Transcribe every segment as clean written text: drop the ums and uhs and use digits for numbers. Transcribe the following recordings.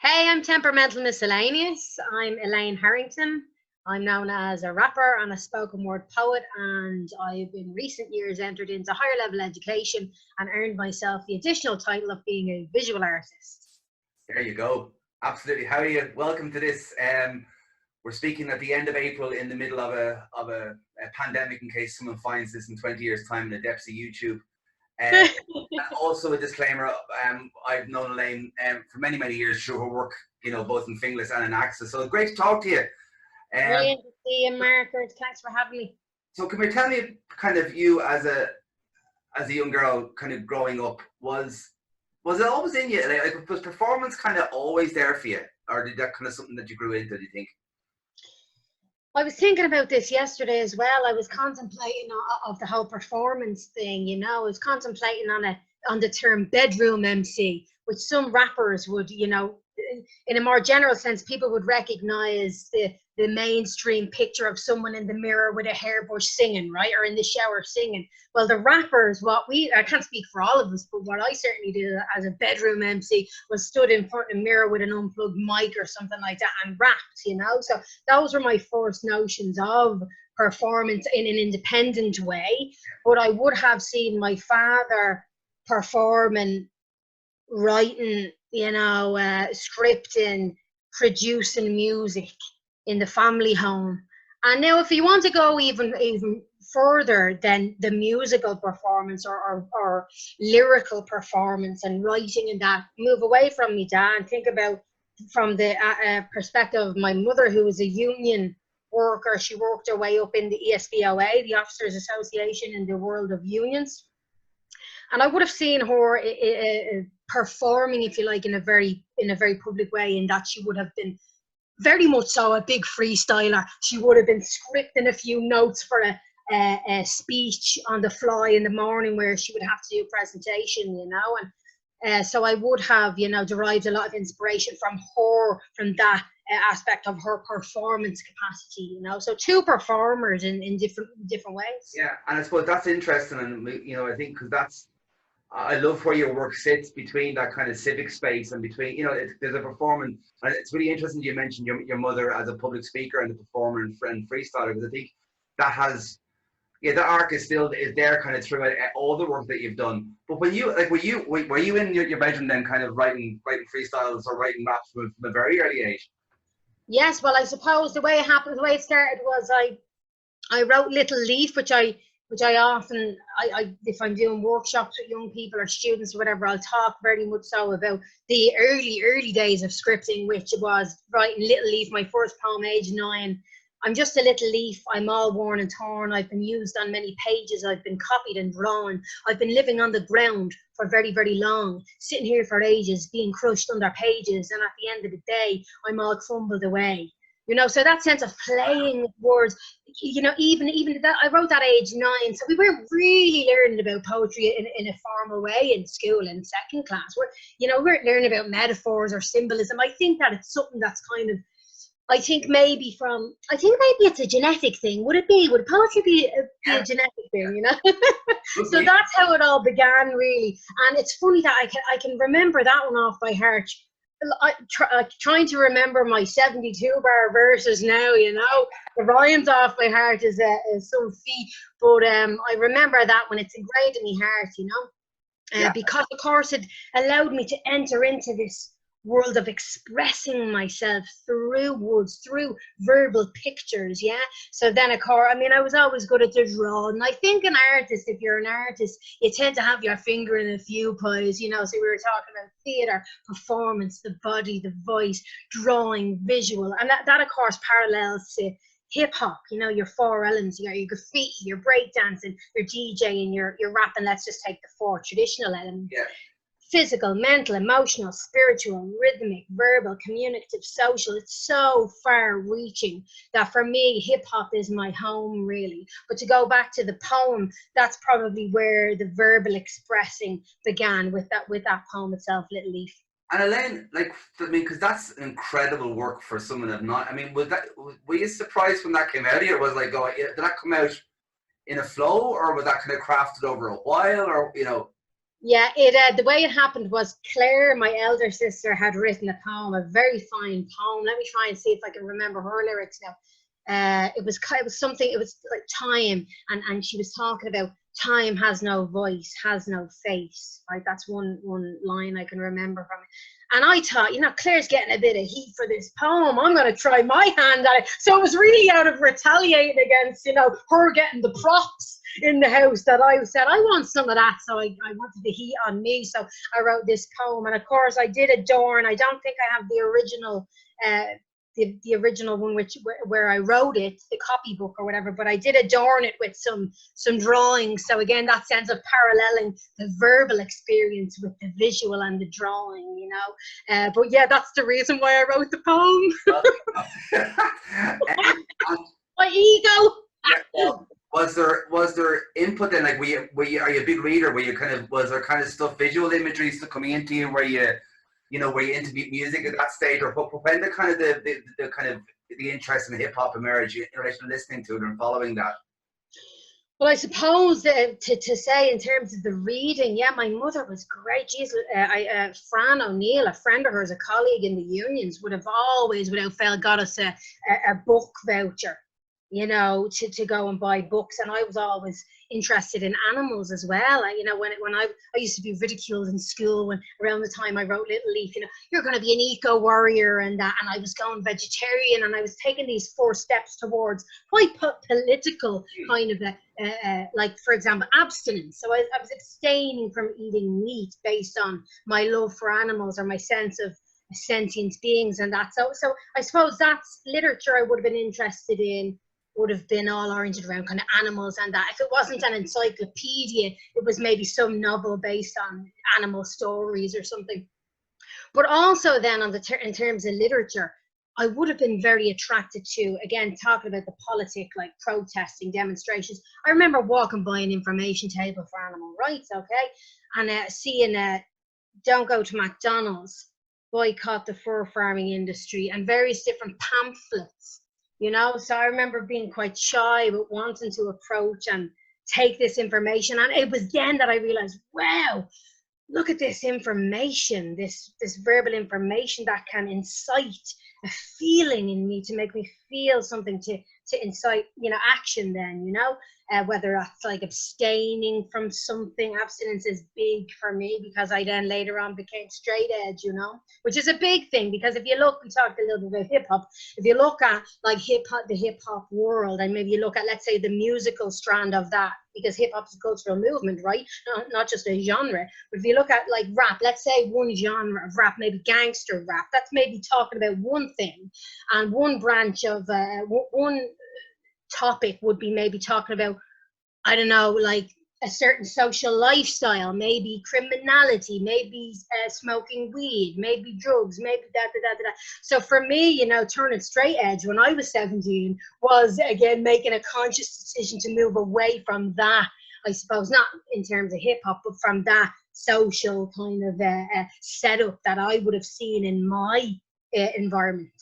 Hey, I'm temperamental miscellaneous. I'm Elaine Harrington. I'm known as a rapper and a spoken word poet, and I've in recent years entered into higher level education and earned myself the additional title of being a visual artist. There you go. Absolutely. How are you? Welcome to this. We're speaking at the end of April in the middle of a pandemic in case someone finds this in 20 years' time in the depths of YouTube. And also a disclaimer, I've known Elayne for many, many years through her work, both in Finglas and in Axis. So great to talk to you. Brilliant to see you, Margaret. Thanks for having me. So can you tell me kind of you as a young girl kind of growing up, was it always in you? Like, was performance kind of always there for you? Or did that kind of something that you grew into, do you think? I was thinking about this yesterday as well. I was contemplating of the whole performance thing. I was contemplating on the term bedroom MC, which some rappers would, in a more general sense, people would recognize the mainstream picture of someone in the mirror with a hairbrush singing, right, or in the shower singing. Well, the rappers, I can't speak for all of us, but what I certainly did as a bedroom MC was stood in front of a mirror with an unplugged mic or something like that and rapped. So those were my first notions of performance in an independent way. But I would have seen my father performing, writing, scripting, producing music in the family home. And now if you want to go even further than the musical performance or lyrical performance and writing and that, move away from me dad and think about from the perspective of my mother, who was a union worker. She worked her way up in the ESBOA, the Officers Association, in the world of unions. And I would have seen her performing, if you like, in a very public way, in that she would have been very much so a big freestyler. She would have been scripting a few notes for a speech on the fly in the morning where she would have to do a presentation, and so I would have, derived a lot of inspiration from her, from that aspect of her performance capacity, so two performers in different ways. Yeah, and I suppose that's interesting, and I think because I love where your work sits between that kind of civic space and between, there's a performance, and it's really interesting you mentioned your mother as a public speaker and a performer and freestyler, because I think that has, the arc is there kind of throughout all the work that you've done. But when you, like, were you in your bedroom then kind of writing freestyles or writing raps from a very early age? Yes, well, I suppose the way it started was I wrote Little Leaf, which I often, if I'm doing workshops with young people or students or whatever, I'll talk very much so about the early days of scripting, which was writing Little Leaf, my first poem, age 9. I'm just a little leaf, I'm all worn and torn, I've been used on many pages, I've been copied and drawn, I've been living on the ground for very, very long, sitting here for ages, being crushed under pages, and at the end of the day, I'm all crumbled away. So that sense of playing with words, even that, I wrote that age 9, so we weren't really learning about poetry in a formal way in school in second class. We weren't learning about metaphors or symbolism. I think that it's something that's kind of, I think maybe it's a genetic thing. Would poetry be a genetic thing, So that's how it all began, really. And it's funny that I can remember that one off by heart. Trying to remember my 72 bar verses now, the rhymes off by heart is some feat, but I remember that when it's ingrained in my heart, because of course it allowed me to enter into this world of expressing myself through words, through verbal pictures. So then of course, I was always good at the drawing, and I think an artist, if you're an artist, you tend to have your finger in a few pies, so we were talking about theatre, performance, the body, the voice, drawing, visual, and that of course parallels to hip-hop, your 4 elements. You got your graffiti, your breakdancing, your DJing, your rapping. Let's just take the 4 traditional elements. Physical, mental, emotional, spiritual, rhythmic, verbal, communicative, social. It's so far reaching that for me, hip hop is my home, really. But to go back to the poem, that's probably where the verbal expressing began, with that poem itself, Little Leaf. And Elayne, because that's incredible work for someone of not, were you surprised when that came out of you? Or was like, did that come out in a flow, or was that kind of crafted over a while, or? Yeah, it the way it happened was Claire, my elder sister, had written a poem, a very fine poem. Let me try and see if I can remember her lyrics now. It was something. It was like time, and she was talking about time has no voice, has no face. Right, that's one line I can remember from it. And I thought, Claire's getting a bit of heat for this poem. I'm going to try my hand at it. So it was really out of retaliating against, her getting the props in the house that I said, I want some of that. So I wanted the heat on me. So I wrote this poem. And of course, I did adorn. I don't think I have the original the original one where I wrote it, the copybook or whatever, but I did adorn it with some drawings. So again, that sense of paralleling the verbal experience with the visual and the drawing, but yeah, that's the reason why I wrote the poem. My ego. Yeah, was there input then? Like, are you a big reader? Was there kind of stuff, visual imagery stuff coming into you were you into music at that stage, or when the kind of the interest in hip hop emerged in relation to listening to it and following that? Well, I suppose to say in terms of the reading, yeah, my mother was great. Jeez, Fran O'Neill, a friend of hers, a colleague in the unions, would have always, without fail, got us a book voucher, to go and buy books. And I was always interested in animals as well. When I used to be ridiculed in school when around the time I wrote Little Leaf, you're going to be an eco warrior and that, and I was going vegetarian, and I was taking these 4 steps towards quite political kind of like, for example, abstinence. So I was abstaining from eating meat based on my love for animals or my sense of sentient beings and that. So I suppose that's literature I would have been interested in, would have been all oriented around kind of animals and that. If it wasn't an encyclopedia, it was maybe some novel based on animal stories or something. But also then in terms of literature, I would have been very attracted to, again, talking about the politic, like protesting, demonstrations. I remember walking by an information table for animal rights, okay, and seeing don't go to McDonald's, boycott the fur farming industry, and various different pamphlets. So I remember being quite shy, but wanting to approach and take this information. And it was then that I realized, wow, look at this information, this verbal information that can incite a feeling in me, to make me feel something, to incite, action then, whether that's like abstaining from something. Abstinence is big for me because I then later on became straight edge, which is a big thing, because if you look, we talked a little bit about hip hop. If you look at like the hip hop world, and maybe you look at, let's say, the musical strand of that, because hip hop is a cultural movement, right? Not just a genre. But if you look at like rap, let's say one genre of rap, maybe gangster rap, that's maybe talking about one thing, and one branch of one topic would be maybe talking about, I don't know, like a certain social lifestyle, maybe criminality, maybe smoking weed, maybe drugs, maybe that. So for me, turning straight edge when I was 17 was, again, making a conscious decision to move away from that, I suppose, not in terms of hip hop, but from that social kind of setup that I would have seen in my environment,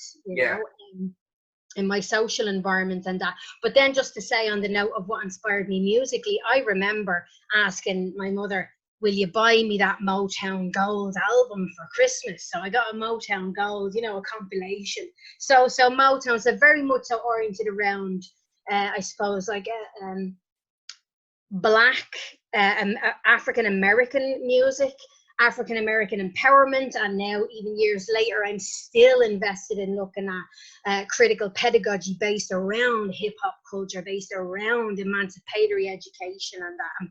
in my social environment and that. But then, just to say on the note of what inspired me musically, I remember asking my mother, will you buy me that Motown Gold album for Christmas? So I got a Motown Gold, a compilation. So Motown's very much so oriented around, I suppose, like Black, African-American music, African-American empowerment, and now even years later I'm still invested in looking at critical pedagogy based around hip-hop culture, based around emancipatory education and that, and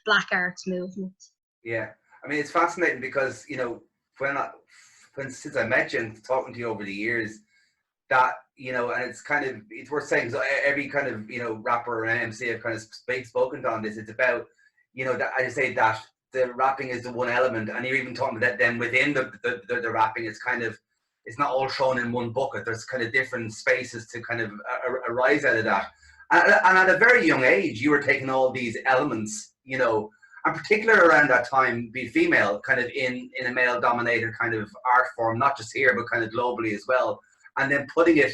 black arts movement. Yeah, I mean, it's fascinating because since I met you and talking to you over the years, that and it's worth saying, so every kind of rapper and MC have kind of spoken on this. It's about that I say that the rapping is the one element, and you're even talking about that then within the rapping, it's not all shown in one bucket. There's kind of different spaces to kind of arise out of that. And at a very young age, you were taking all these elements, and particularly around that time, be female, kind of in a male-dominated kind of art form, not just here, but kind of globally as well. And then putting it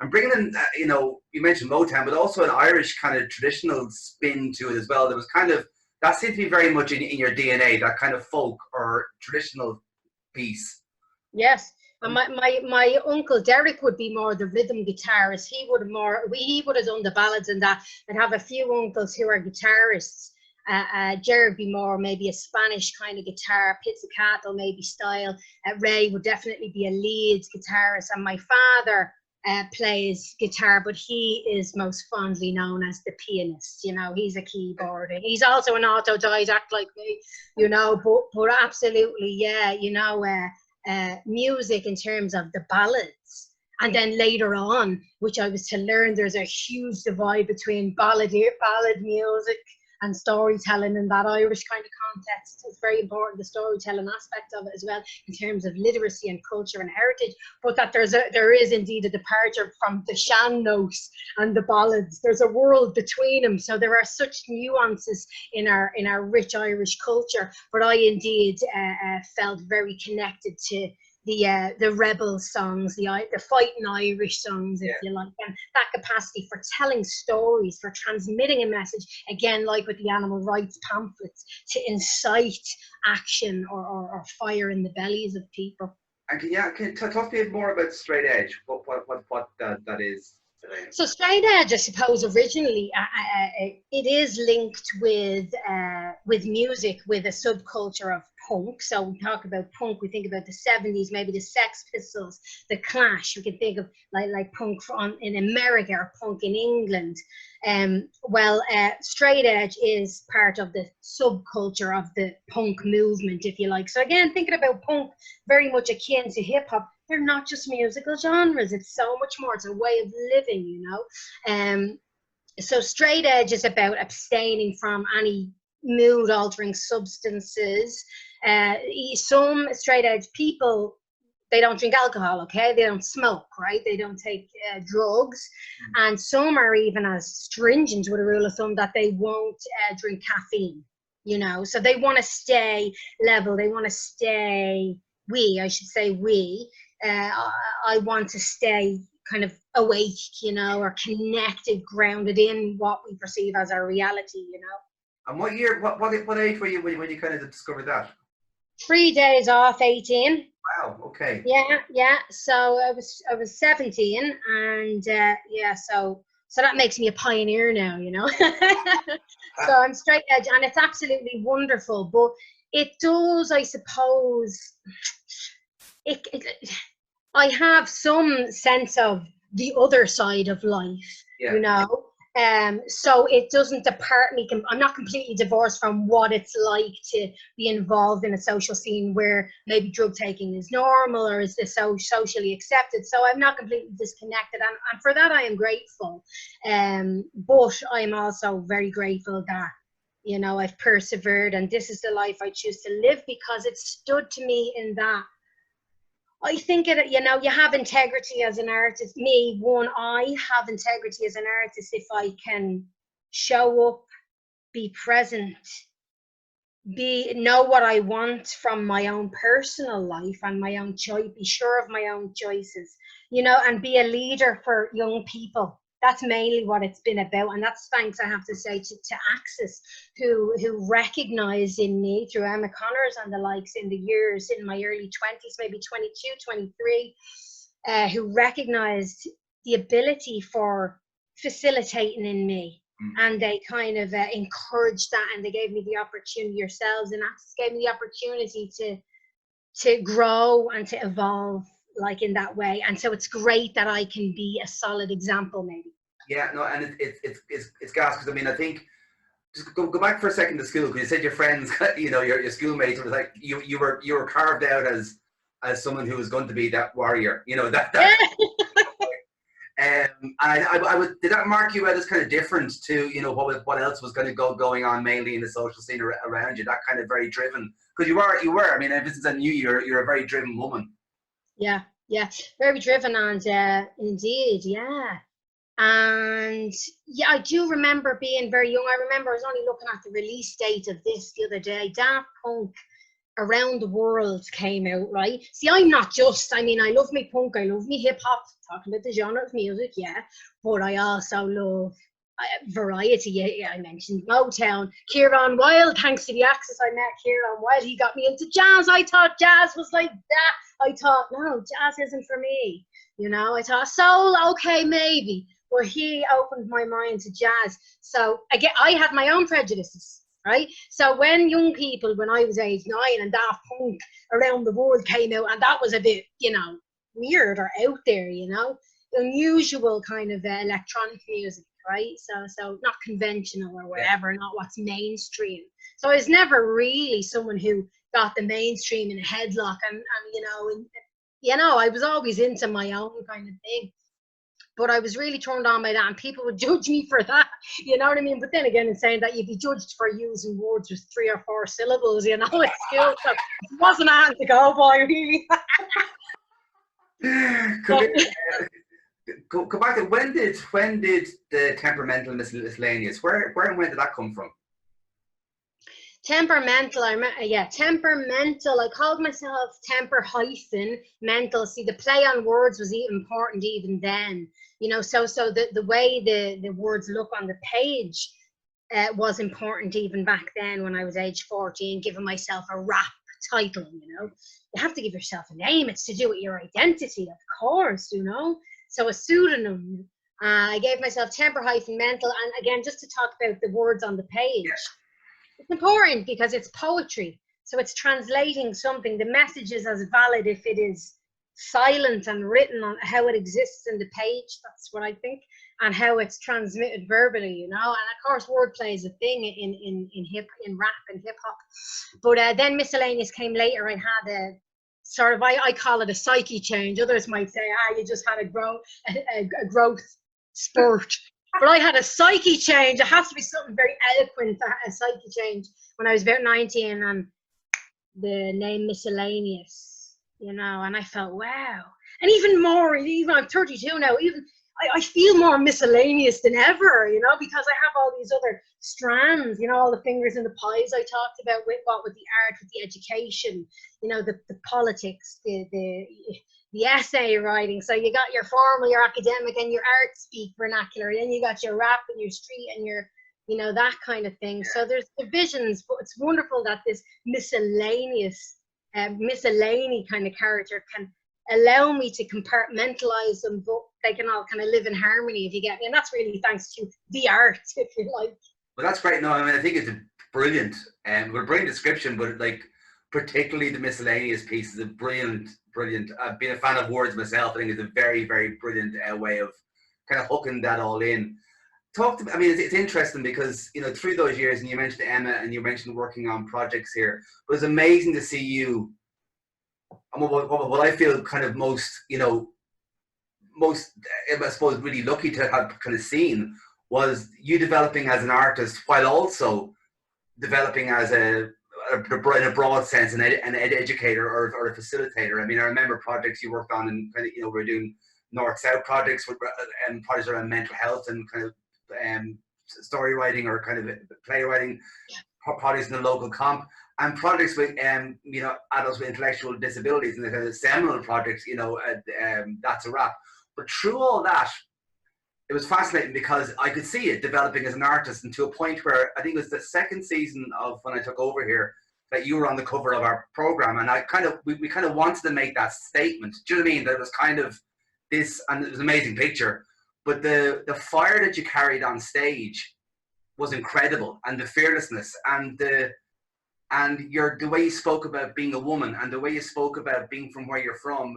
and bringing in, you mentioned Motown, but also an Irish kind of traditional spin to it as well. There was kind of that seems to be very much in your DNA, that kind of folk or traditional piece. Yes. And my uncle Derek would be more the rhythm guitarist. He would have done the ballads and that. I'd have a few uncles who are guitarists. Jerry would be more maybe a Spanish kind of guitar, pizzicato maybe style. Ray would definitely be a lead guitarist, and my father plays guitar, but he is most fondly known as the pianist. You know, he's a keyboard. He's also an autodidact like me. You know, but absolutely, yeah. You know. Music in terms of the ballads, and then later on, which I was to learn, there's a huge divide between ballad music and storytelling in that Irish kind of context. It's very important, the storytelling aspect of it as well, in terms of literacy and culture and heritage, but that there is indeed a departure from the shan notes and the ballads. There's a world between them, so there are such nuances in our rich Irish culture. But I indeed felt very connected to the rebel songs, the fighting Irish songs, if you like, and that capacity for telling stories, for transmitting a message, again, like with the animal rights pamphlets, to incite action or fire in the bellies of people. And can you talk to me more about straight edge? What that is? So straight edge, I suppose, originally it is linked with music, with a subculture of punk. So we talk about punk, we think about the 70s, maybe the Sex Pistols, the Clash. We can think of like punk in America or punk in England. Straight edge is part of the subculture of the punk movement, if you like. So again, thinking about punk, very much akin to hip hop. They're not just musical genres, it's so much more. It's a way of living, you know. So straight edge is about abstaining from any mood altering substances. Some straight edge people, they don't drink alcohol, okay? They don't smoke, right? They don't take drugs. And some are even as stringent with a rule of thumb that they won't drink caffeine, you know? So they want to stay level, they want to stay, I want to stay kind of awake, you know, or connected, grounded in what we perceive as our reality, you know. And what year, what age were you when you kind of discovered that? 3 days off, 18. Wow, okay. Yeah. So I was 17, and so that makes me a pioneer now, you know. So I'm straight edge, and it's absolutely wonderful, but it does, I suppose, I have some sense of the other side of life, you know. So it doesn't depart me. I'm not completely divorced from what it's like to be involved in a social scene where maybe drug taking is normal or is this so socially accepted. So I'm not completely disconnected, and for that I am grateful. But I'm also very grateful that, you know, I've persevered, and this is the life I choose to live, because it stood to me in that. I think you know, you have integrity as an artist. I have integrity as an artist if I can show up, be present, know what I want from my own personal life and my own choice, be sure of my own choices, you know, and be a leader for young people. That's mainly what it's been about, and that's thanks, I have to say, to Axis, who recognized in me through Emma Connors and the likes in the years in my early 20s, maybe 22, 23, who recognized the ability for facilitating in me. And they kind of encouraged that, and they gave me the opportunity, yourselves, and Axis gave me the opportunity to grow and to evolve, like in that way. And so it's great that I can be a solid example, maybe. Yeah, no, and it's gas, because I mean, I think, just go back for a second to school, because you said your friends, you know, your schoolmates, it was like you were carved out as someone who was going to be that warrior, you know, that and I would, did that mark you out as kind of different to, you know, what else was going to going on mainly in the social scene around you, that kind of very driven, because you were, I mean, ever since I knew you're a very driven woman. Yeah, very driven, and indeed, yeah. And yeah, I do remember being very young. I remember I was only looking at the release date of this the other day. Daft Punk Around the World came out, right? See, I'm not just, I mean, I love me punk, I love me hip hop, talking about the genre of music, yeah, but I also love variety. Yeah, I mentioned Motown, Kieran Wilde. Thanks to the Access, I met Kieran Wilde. He got me into jazz. I thought jazz was like that. I thought, no, jazz isn't for me. You know, I thought soul, okay, maybe. Well, he opened my mind to jazz. So again, I had my own prejudices, right? So when young people, when I was age 9, and Daft Punk Around the World came out, and that was a bit, you know, weird or out there, you know, unusual kind of electronic music, right? So not conventional or whatever, not what's mainstream. So I was never really someone who got the mainstream in a headlock, and you know, I was always into my own kind of thing. But I was really turned on by that, and people would judge me for that, you know what I mean? But then again, in saying that, you'd be judged for using words with 3 or 4 syllables, you know, at school. So it wasn't a hand to go by, really. Go back to when did the temperamental MissElayneous, where and when did that come from? Temperamental, temperamental. I called myself temper-mental. See, the play on words was important even then, you know. So the way the words look on the page was important even back then when I was age 14, giving myself a rap title, you know. You have to give yourself a name. It's to do with your identity, of course, you know. So a pseudonym. I gave myself temper-mental, and again, just to talk about the words on the page. Yeah. It's important because it's poetry. So it's translating something. The message is as valid if it is silent and written on how it exists in the page. That's what I think. And how it's transmitted verbally, you know. And of course, wordplay is a thing in rap and hip hop. But then MissElayneous came later. I had a sort of, I call it a psyche change. Others might say, you just had a growth spurt. But I had a psyche change. It has to be something very eloquent, a psyche change, when I was about 19, and the name MissElayneous, you know, and I felt, wow. And even more, even I'm 32 now, even I feel more miscellaneous than ever, you know, because I have all these other strands, you know, all the fingers in the pies I talked about with the art, with the education, you know, the politics, the essay writing. So you got your formal, your academic, and your art speak vernacular. Then you got your rap and your street and your, you know, that kind of thing. So there's divisions, but it's wonderful that this miscellaneous, MissElayne kind of character can allow me to compartmentalize them, but they can all kind of live in harmony, if you get me. And that's really thanks to the art, if you like. Well, that's great. No, I mean, I think it's a brilliant, a brilliant description, but like, particularly the MissElayneous piece is a brilliant. I've been a fan of words myself. I think it's a very, very brilliant way of kind of hooking that all in. I mean, it's interesting because, you know, through those years, and you mentioned Emma and you mentioned working on projects here, it was amazing to see you. And what I feel kind of most, you know, I suppose, really lucky to have kind of seen was you developing as an artist while also developing as in a broad sense, an educator or a facilitator. I mean, I remember projects you worked on, and kind of, you know, we're doing north-south projects and projects around mental health and kind of story writing or kind of playwriting, projects in the local comp, and projects with you know, adults with intellectual disabilities, and the kind of seminal projects, you know, That's a Wrap. But through all that, it was fascinating because I could see it developing as an artist, and to a point where I think it was the second season of when I took over here that you were on the cover of our program, and we kind of wanted to make that statement. Do you know what I mean? There was kind of this, and it was an amazing picture, but the fire that you carried on stage was incredible, and the fearlessness and the way you spoke about being a woman and the way you spoke about being from where you're from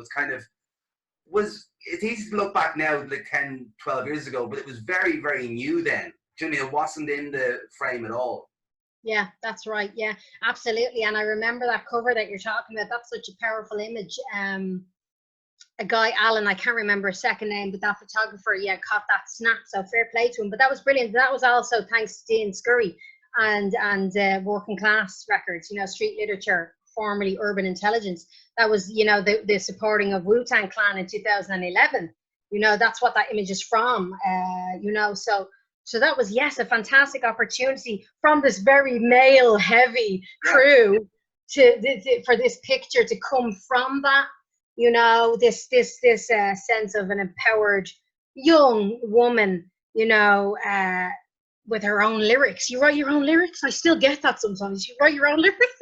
it's easy to look back now, like 10, 12 years ago, but it was very, very new then. Do you know what I mean? It wasn't in the frame at all. Yeah, that's right. Yeah, absolutely. And I remember that cover that you're talking about. That's such a powerful image. A guy, Alan, I can't remember his second name, but that photographer, caught that snap. So fair play to him. But that was brilliant. That was also thanks to Dean Scurry and Working Class Records, you know, street literature, formerly Urban Intelligence. That was, you know, the supporting of Wu-Tang Clan in 2011. You know, that's what that image is from, you know, so that was, yes, a fantastic opportunity from this very male heavy crew for this picture to come from that, you know, this sense of an empowered young woman, you know, with her own lyrics. You write your own lyrics? I still get that sometimes. You write your own lyrics?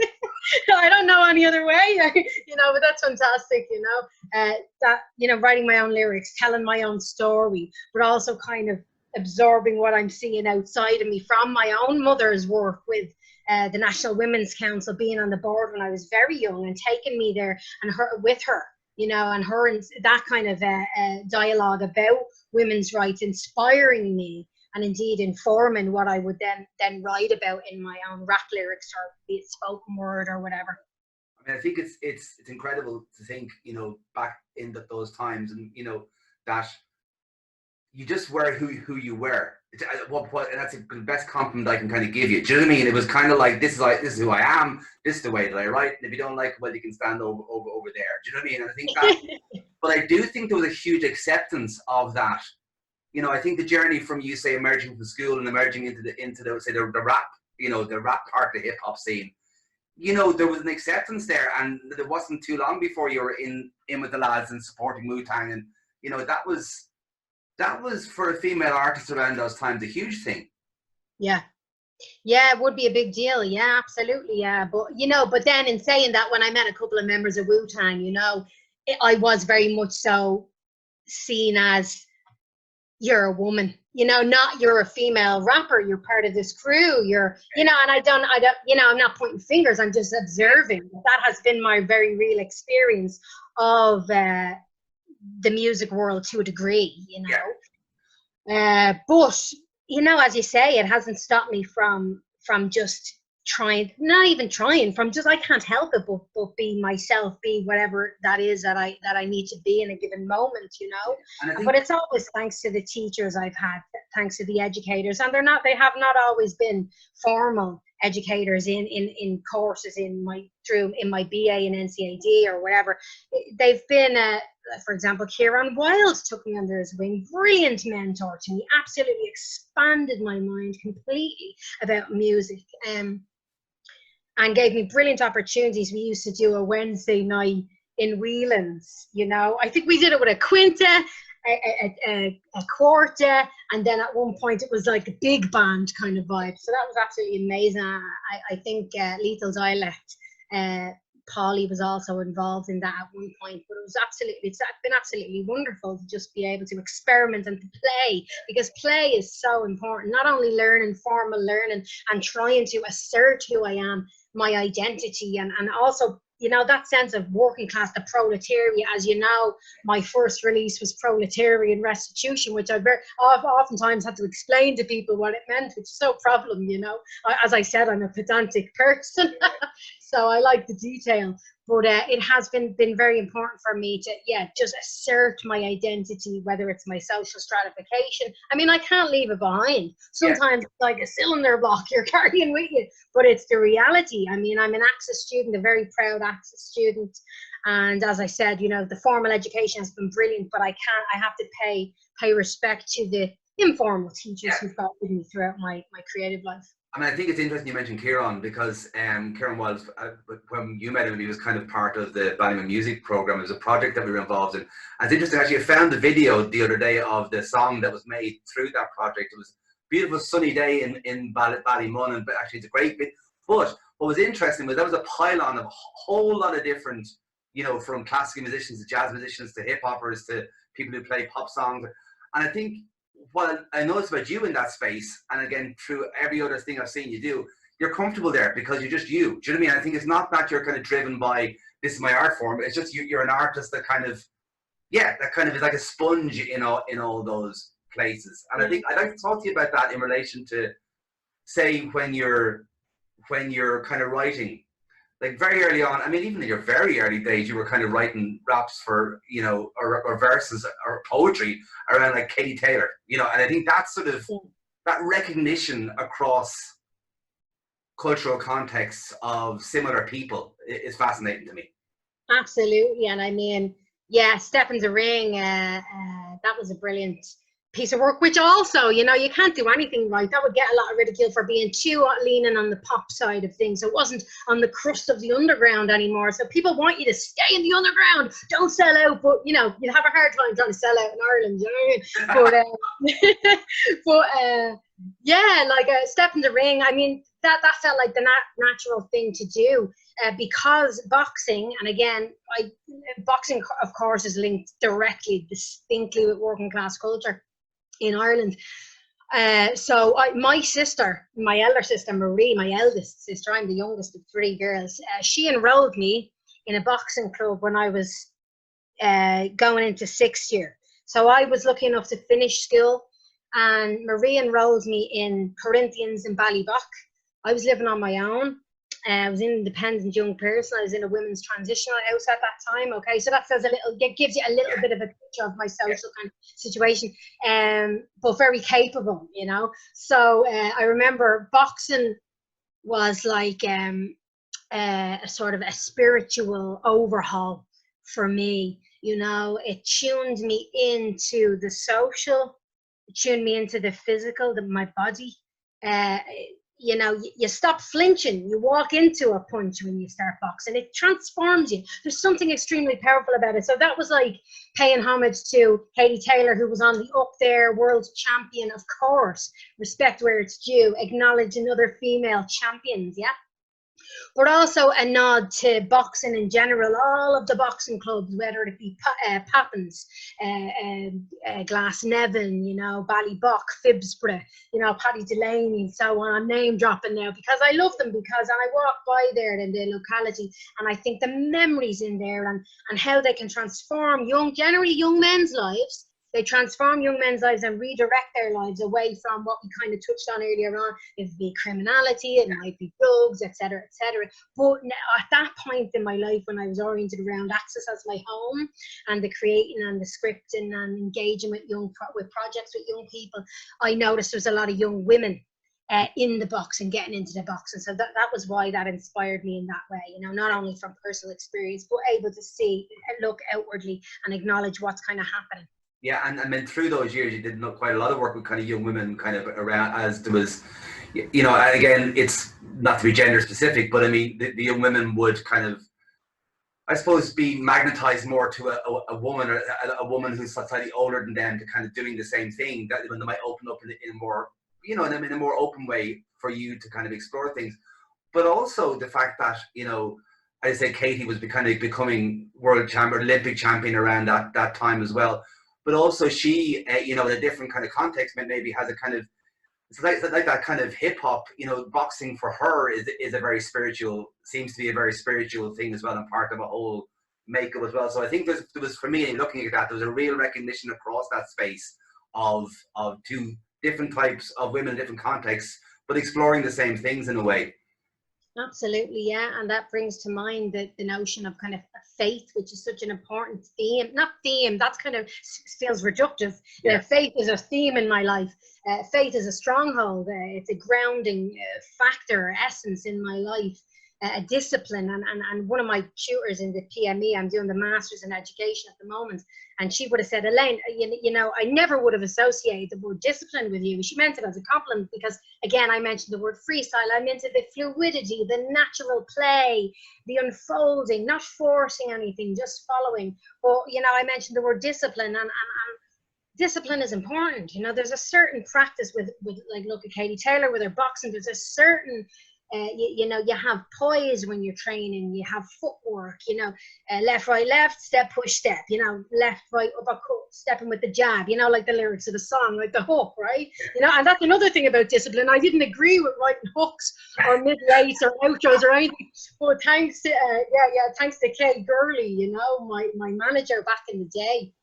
I don't know any other way, you know, but that's fantastic, you know, that, you know, writing my own lyrics, telling my own story, but also kind of absorbing what I'm seeing outside of me from my own mother's work with the National Women's Council, being on the board when I was very young and taking me there and her with her, you know, and her and that kind of dialogue about women's rights, inspiring me and indeed informing what I would then write about in my own rap lyrics, or be it spoken word or whatever. I mean, I think it's incredible to think, you know, back in those times, and you know that you just were who you were. And that's the best compliment I can kind of give you. Do you know what I mean? It was kind of like this is who I am. This is the way that I write. And if you don't like it, well, you can stand over there. Do you know what I mean? And I think that, but I do think there was a huge acceptance of that. You know, I think the journey from you say emerging from school and emerging into the say the rap, you know, the rap part of the hip hop scene. You know, there was an acceptance there, and it wasn't too long before you were in with the lads and supporting Wu-Tang, and you know that was for a female artist around those times a huge thing. Yeah, it would be a big deal. Yeah, absolutely. Yeah, but you know, but then in saying that, when I met a couple of members of Wu-Tang, you know, I was very much so seen as, you're a woman, you know, not you're a female rapper, you're part of this crew, you're, you know, and I don't, you know, I'm not pointing fingers, I'm just observing. That has been my very real experience of the music world to a degree, you know. But, you know, as you say, it hasn't stopped me from just trying, not even trying, from just, I can't help it but be myself, be whatever that is that I need to be in a given moment, you know. But it's always thanks to the teachers I've had, thanks to the educators, and they have not always been formal educators in courses in my BA in NCAD or whatever. They've been for example, Kieran Wilde took me under his wing, brilliant mentor to me, absolutely expanded my mind completely about music, and gave me brilliant opportunities. We used to do a Wednesday night in Whelan's, you know. I think we did it with a quinta, a quarta, and then at one point it was like a big band kind of vibe. So that was absolutely amazing. I think Lethal Dialect, Polly was also involved in that at one point, but it's been absolutely wonderful to just be able to experiment and to play, because play is so important. Not only learning, formal learning, and trying to assert who I am, my identity, and also, you know, that sense of working class, the proletariat. As you know, my first release was Proletarian Restitution, which I've oftentimes had to explain to people what it meant, which is no problem, you know. As I said, I'm a pedantic person, so I like the detail. But it has been very important for me to, just assert my identity, whether it's my social stratification. I mean, I can't leave it behind. Sometimes it's like a cylinder block you're carrying with you, but it's the reality. I mean, I'm an Access student, a very proud Access student. And as I said, you know, the formal education has been brilliant, but I have to pay respect to the informal teachers who've got with me throughout my creative life. I mean, I think it's interesting you mentioned Kieran, because Kieran was, when you met him, he was kind of part of the Ballyman Music Programme. It was a project that we were involved in. And it's interesting, actually, I found the video the other day of the song that was made through that project. It was a beautiful sunny day in Ballymun, and actually it's a great bit. But what was interesting was there was a pylon of a whole lot of different, you know, from classical musicians to jazz musicians to hip hoppers to people who play pop songs. And I think what I noticed about you in that space, and again through every other thing I've seen you do, you're comfortable there because you're just you. Do you know what I mean? I think it's not that you're kind of driven by, this is my art form. It's just you're an artist that kind of, that kind of is like a sponge in all those places. And I think I'd like to talk to you about that in relation to, say, when you're kind of writing. Like very early on, I mean, even in your very early days, you were kind of writing raps for, you know, or verses or poetry around like Katie Taylor, you know, and I think that sort of, that recognition across cultural contexts of similar people is fascinating to me. Absolutely. And I mean, Step in the Ring, that was a brilliant piece of work, which also, you know, you can't do anything right. That would get a lot of ridicule for being too leaning on the pop side of things. It wasn't on the crust of the underground anymore. So people want you to stay in the underground, don't sell out. But, you know, you'd have a hard time trying to sell out in Ireland, you know what I mean? But yeah, like a step in the ring. I mean, that felt like the natural thing to do. Because boxing, and again, boxing, of course, is linked directly, distinctly with working class culture in Ireland. So my sister, my elder sister Marie, my eldest sister, I'm the youngest of three girls, she enrolled me in a boxing club when I was going into 6th year. So I was lucky enough to finish school, and Marie enrolled me in Corinthians in Ballybock. I was living on my own. I was an independent young person. I was in a women's transitional house at that time. Okay, so that says a little, it gives you a little bit of a picture of my social kind of situation, but very capable, you know. So I remember boxing was like a sort of a spiritual overhaul for me. You know, it tuned me into the social, it tuned me into the physical, my body. You know, you stop flinching. You walk into a punch when you start boxing. It transforms you. There's something extremely powerful about it. So that was like paying homage to Katie Taylor, who was on the up there, world champion, of course. Respect where it's due. Acknowledging other female champions, yeah? But also a nod to boxing in general, all of the boxing clubs, whether it be Pappins, Glasnevin, you know, Ballybock, Phibsborough, you know, Paddy Delaney, and so on. I'm name dropping now because I love them, because I walk by there in the locality, and I think the memories in there and how they can transform generally young men's lives. They transform young men's lives and redirect their lives away from what we kind of touched on earlier on. It would be criminality, it might be drugs, etc., etc. But at that point in my life, when I was oriented around Access as my home and the creating and the scripting and engaging with projects with young people, I noticed there was a lot of young women in the boxing, getting into the boxing. So that was why that inspired me in that way, you know, not only from personal experience, but able to see, look outwardly and acknowledge what's kind of happening. Yeah, and then through those years, you did quite a lot of work with kind of young women, kind of around, as there was, you know, and again, it's not to be gender specific, but I mean, the young women would kind of, I suppose, be magnetized more to a woman, or a woman who's slightly older than them, to kind of doing the same thing, that when they might open up in a more, you know, in a more open way for you to kind of explore things. But also the fact that, you know, I say Katie was becoming world champion, Olympic champion around that time as well. But also she, you know, in a different kind of context, maybe has a kind of, it's like that kind of hip hop, you know, boxing for her is a very spiritual, seems to be a very spiritual thing as well, and part of a whole makeup as well. So I think there was, for me, looking at that, there was a real recognition across that space of two different types of women in different contexts, but exploring the same things in a way. Absolutely, yeah, and that brings to mind the notion of kind of faith, which is such an important theme. Not theme, that's kind of feels reductive. Yeah. Faith is a theme in my life. Faith is a stronghold. It's a grounding factor, essence in my life. A discipline, and one of my tutors in the PME, I'm doing the Masters in Education at the moment, and she would have said, Elayne, you know, I never would have associated the word discipline with you. She meant it as a compliment, because again, I mentioned the word freestyle. I'm into the fluidity, the natural play, the unfolding, not forcing anything, just following. But you know, I mentioned the word discipline, and discipline is important. You know, there's a certain practice with like, look at Katie Taylor with her boxing. There's a certain you know, you have poise when you're training, you have footwork, you know, left, right, left, step, push, step, you know, left, right, uppercut, stepping with the jab, you know, like the lyrics of the song, like the hook, right? You know, and that's another thing about discipline. I didn't agree with writing hooks or mid-rates or outros or anything, but thanks to, thanks to Kay Gurley, you know, my manager back in the day,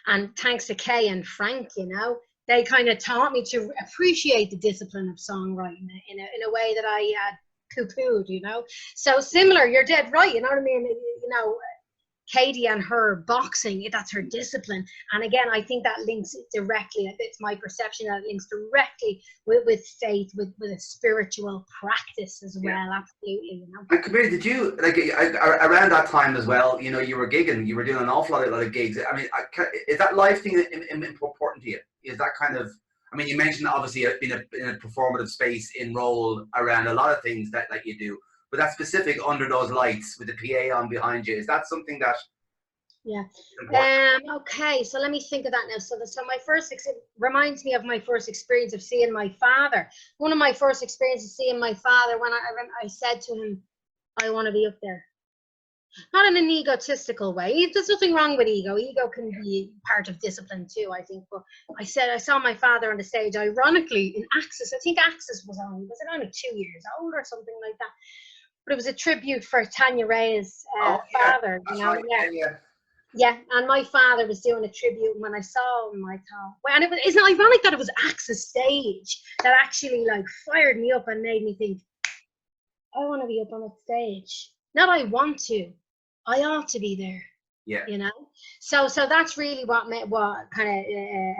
and thanks to Kay and Frank, you know, they kind of taught me to appreciate the discipline of songwriting in a way that I had poo-pooed, you know. So similar, you're dead right, you know what I mean? You know, Katie and her boxing, that's her discipline. And again, I think that links directly, it's my perception that it links directly with faith, with a spiritual practice as well. Absolutely. You know. And Kabir, did you, like, around that time as well, you know, you were gigging, you were doing an awful lot of gigs. I mean, is that life thing important to you? Is that kind of, I mean, you mentioned obviously in a performative space in role around a lot of things that you do, but that specific under those lights with the PA on behind you, is that something that? Yeah. Okay, so let me think of that now. So my first reminds me of my first experience of seeing my father. One of my first experiences seeing my father when I said to him, I want to be up there. Not in an egotistical way. There's nothing wrong with ego. Ego can be part of discipline too, I think. But I saw my father on the stage, ironically, in Axis. I think Axis was only 2 years old or something like that. But it was a tribute for Tanya Ray's father. You know? Right. Yeah, and my father was doing a tribute. And when I saw him, I thought, well, and isn't it ironic that it was Axis stage that actually like fired me up and made me think, I want to be up on that stage. Not I want to, I ought to be there. Yeah. You know, so that's really what kind of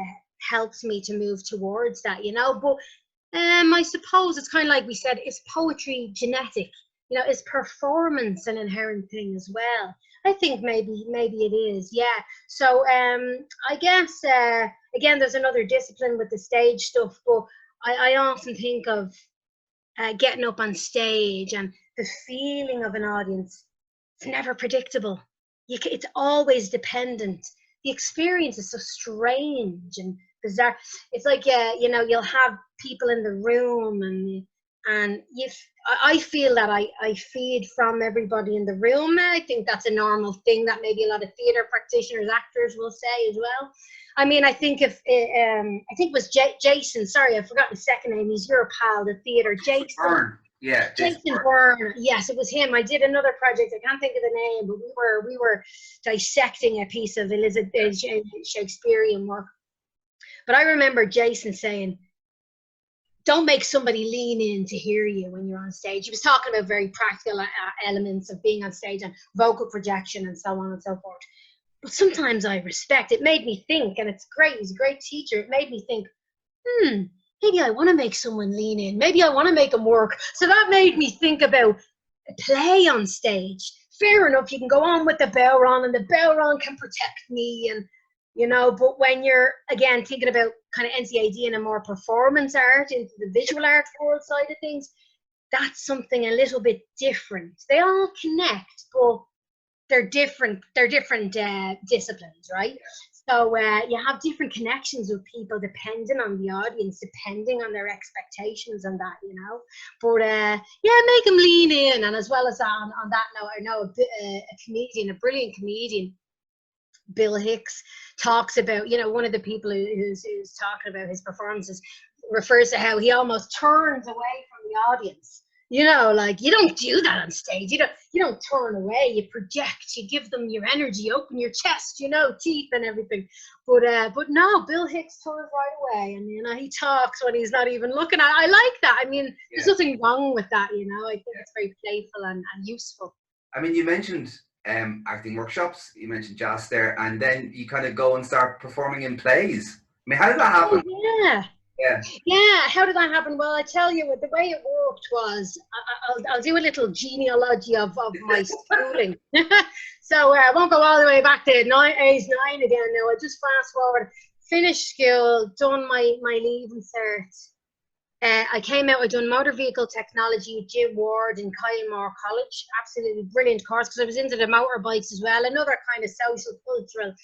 helps me to move towards that. You know, but I suppose it's kind of like we said, is poetry genetic? You know, is performance an inherent thing as well? I think maybe it is. Yeah. So I guess again, there's another discipline with the stage stuff, but I often think of getting up on stage and the feeling of an audience. It's never predictable. It's always dependent. The experience is so strange and bizarre. It's like, you know, you'll have people in the room and I feel that I feed from everybody in the room. I think that's a normal thing that maybe a lot of theatre practitioners, actors will say as well. I mean, I think I think it was Jason. Sorry, I forgot his second name. He's your pal, the theatre. Jason Byrne. Yeah. Jason Byrne. Yes, it was him. I did another project. I can't think of the name, but we were dissecting a piece of Elizabeth Shakespearean work. But I remember Jason saying, don't make somebody lean in to hear you when you're on stage. He was talking about very practical elements of being on stage and vocal projection and so on and so forth. But sometimes I respect. It made me think, and it's great. He's a great teacher. It made me think, maybe I want to make someone lean in. Maybe I want to make them work. So that made me think about a play on stage. Fair enough, you can go on with the bell rung, and the bell rung can protect me, and you know, but when you're, again, thinking about kind of NCAD and a more performance art, into the visual art world side of things, that's something a little bit different. They all connect, but they're different disciplines, right? So you have different connections with people depending on the audience, depending on their expectations and that, you know. But yeah, make them lean in. And as well as on that note, I know a comedian, a brilliant comedian, Bill Hicks, talks about, you know, one of the people who's talking about his performances refers to how he almost turns away from the audience. You know, like, you don't do that on stage. You don't turn away. You project. You give them your energy. Open your chest. You know, teeth and everything. But no, Bill Hicks turns right away, and you know, he talks when he's not even looking at. I like that. I mean, there's nothing wrong with that. You know, I think it's very playful and useful. I mean, you mentioned acting workshops. You mentioned jazz there, and then you kind of go and start performing in plays. I mean, how did that happen? Oh, yeah. How did that happen? Well, I tell you what, the way it worked was, I'll do a little genealogy of my schooling. So I won't go all the way back to age 9 again. Now I'll just fast forward. Finished school, done my leaving cert. I came out, I'd done motor vehicle technology with Jim Ward in Kylemore College. Absolutely brilliant course, because I was into the motorbikes as well. Another kind of social cultural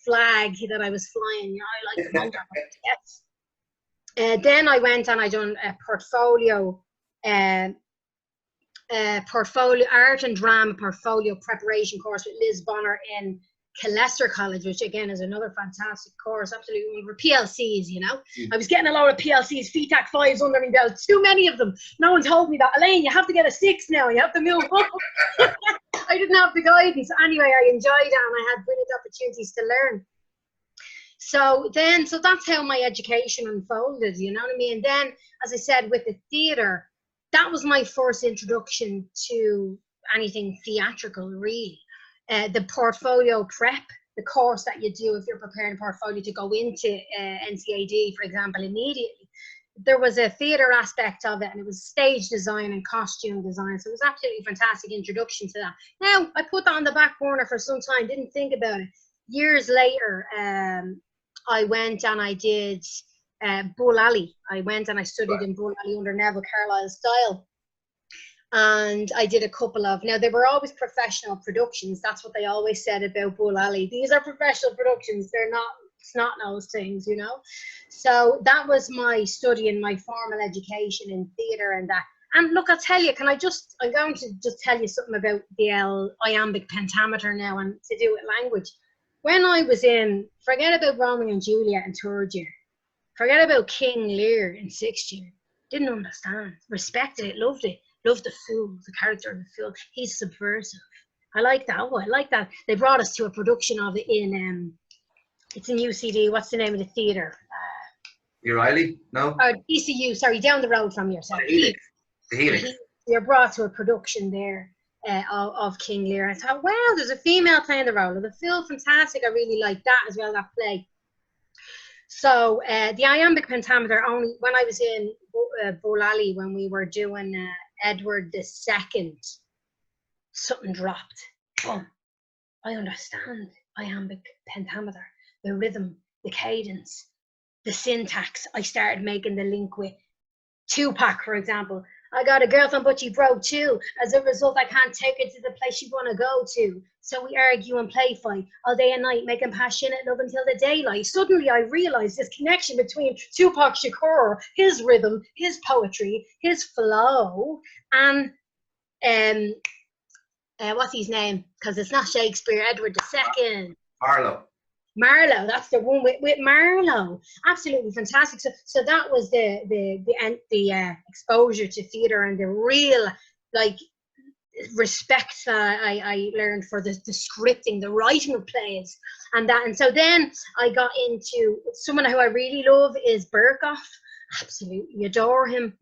flag that I was flying. You know, I like the motorbikes. Yes. Then I went and I done a portfolio art and drama portfolio preparation course with Liz Bonner in Killester College, which again is another fantastic course. Absolutely, for PLCs, you know. I was getting a lot of PLCs, FETAC 5s under my belt. Too many of them. No one told me that. Elayne, you have to get a 6 now. You have to move on. I didn't have the guidance. Anyway, I enjoyed it and I had brilliant opportunities to learn. So that's how my education unfolded, you know what I mean? And then, as I said, with the theatre, that was my first introduction to anything theatrical, really. the portfolio prep, the course that you do if you're preparing a portfolio to go into NCAD, for example, immediately. There was a theatre aspect of it, and it was stage design and costume design. So it was absolutely fantastic introduction to that. Now, I put that on the back burner for some time, didn't think about it. Years later, I went and I did Bull Alley. I went and I studied in Bull Alley under Neville Carlisle's style. And I did a couple of, now they were always professional productions. That's what they always said about Bull Alley. These are professional productions. They're not snot-nosed things, you know. So that was my study and my formal education in theatre and that. And look, I'll tell you, I'm going to just tell you something about the iambic pentameter now and to do with language. When I was in, forget about Romeo and Juliet in third year, forget about King Lear in sixth year, didn't understand, respected it, loved it. Loved the fool, the character of the fool. He's subversive. I like that. Oh, I like that. They brought us to a production of it in, it's in UCD. What's the name of the theatre? Elayne? No? DCU, sorry, down the road from yourself. The Helix. You're brought to a production there of King Lear. I thought, wow, there's a female playing the role of the fool. Fantastic. I really like that as well, that play. So the iambic pentameter, only when I was in Bull Alley, when we were doing Edward II, something dropped. Boom. I understand iambic pentameter, the rhythm, the cadence, the syntax. I started making the link with Tupac, for example. I got a girlfriend, but she broke too. As a result, I can't take her to the place you want to go to. So we argue and play fight all day and night, making passionate love until the daylight. Suddenly, I realized this connection between Tupac Shakur, his rhythm, his poetry, his flow, and what's his name? Because it's not Shakespeare, Edward II. Marlowe, that's the one with Marlowe. Absolutely fantastic. So that was the exposure to theatre and the real respect that I learned for the scripting, the writing of plays, and that. And so then I got into someone who I really love is Berkoff. Absolutely adore him,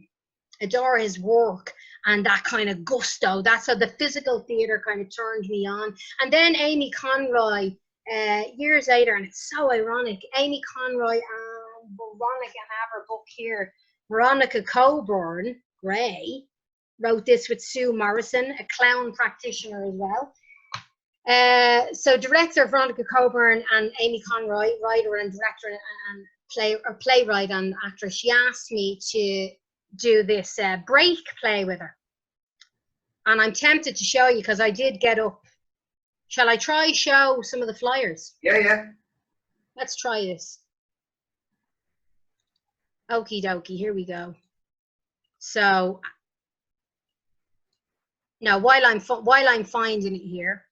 adore his work and that kind of gusto. That's how the physical theatre kind of turned me on. And then Amy Conroy. Years later, and it's so ironic, Amy Conroy and Veronica, I have her book here, Veronica Coburn Gray, wrote this with Sue Morrison, a clown practitioner as well. So director Veronica Coburn and Amy Conroy, writer and director and playwright and actress, she asked me to do this break play with her. And I'm tempted to show you because I did get up. Shall I try show some of the flyers? Yeah. Let's try this. Okie dokie, here we go. So now while I'm finding it here,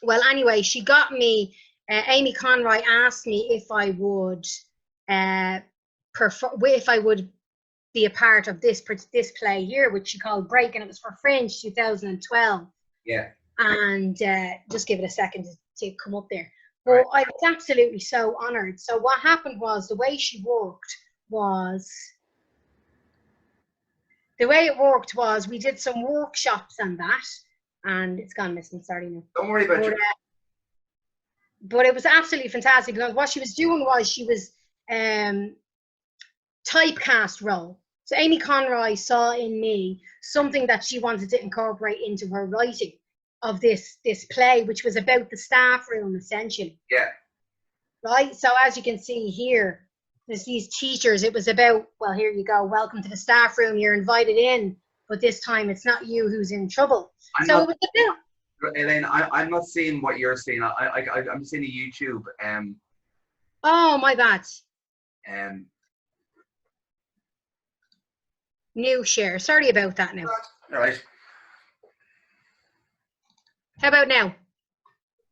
well, anyway, she got me. Amy Conroy asked me if I would be a part of this play here, which she called Break, and it was for Fringe 2012. Yeah. And just give it a second to come up there. But I was absolutely so honoured. So what happened was the way it worked was we did some workshops on that, and it's gone missing. Sorry, no. Don't worry about it. But it was absolutely fantastic because what she was doing was she was typecast role. So Amy Conroy saw in me something that she wanted to incorporate into her writing of this play, which was about the staff room essentially. Yeah. Right. So as you can see here, there's these teachers. It was about, well, here you go. Welcome to the staff room. You're invited in, but this time it's not you who's in trouble. It was about. Elayne, I'm not seeing what you're seeing. I'm seeing a YouTube. Oh, my bad. New share. Sorry about that now. All right. How about now?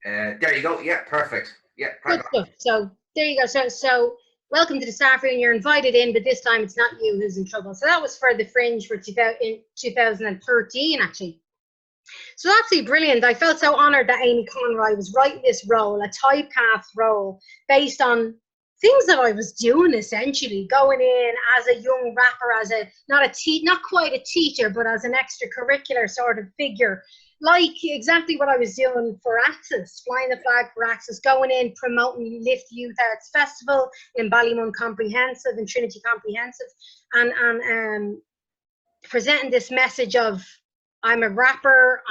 There you go. Yeah, perfect. Yeah, good stuff. So there you go. So welcome to the staff room. You're invited in, but this time it's not you who's in trouble. So that was for the Fringe for in 2013, actually. So absolutely brilliant. I felt so honoured that Amy Conroy was writing this role, a typecast role, based on things that I was doing essentially, going in as a young rapper, as not quite a teacher, but as an extracurricular sort of figure. like exactly what I was doing for Access, flying the flag for Access, going in, promoting Lift Youth Arts Festival in Ballymun Comprehensive and Trinity Comprehensive, and presenting this message of I'm a rapper,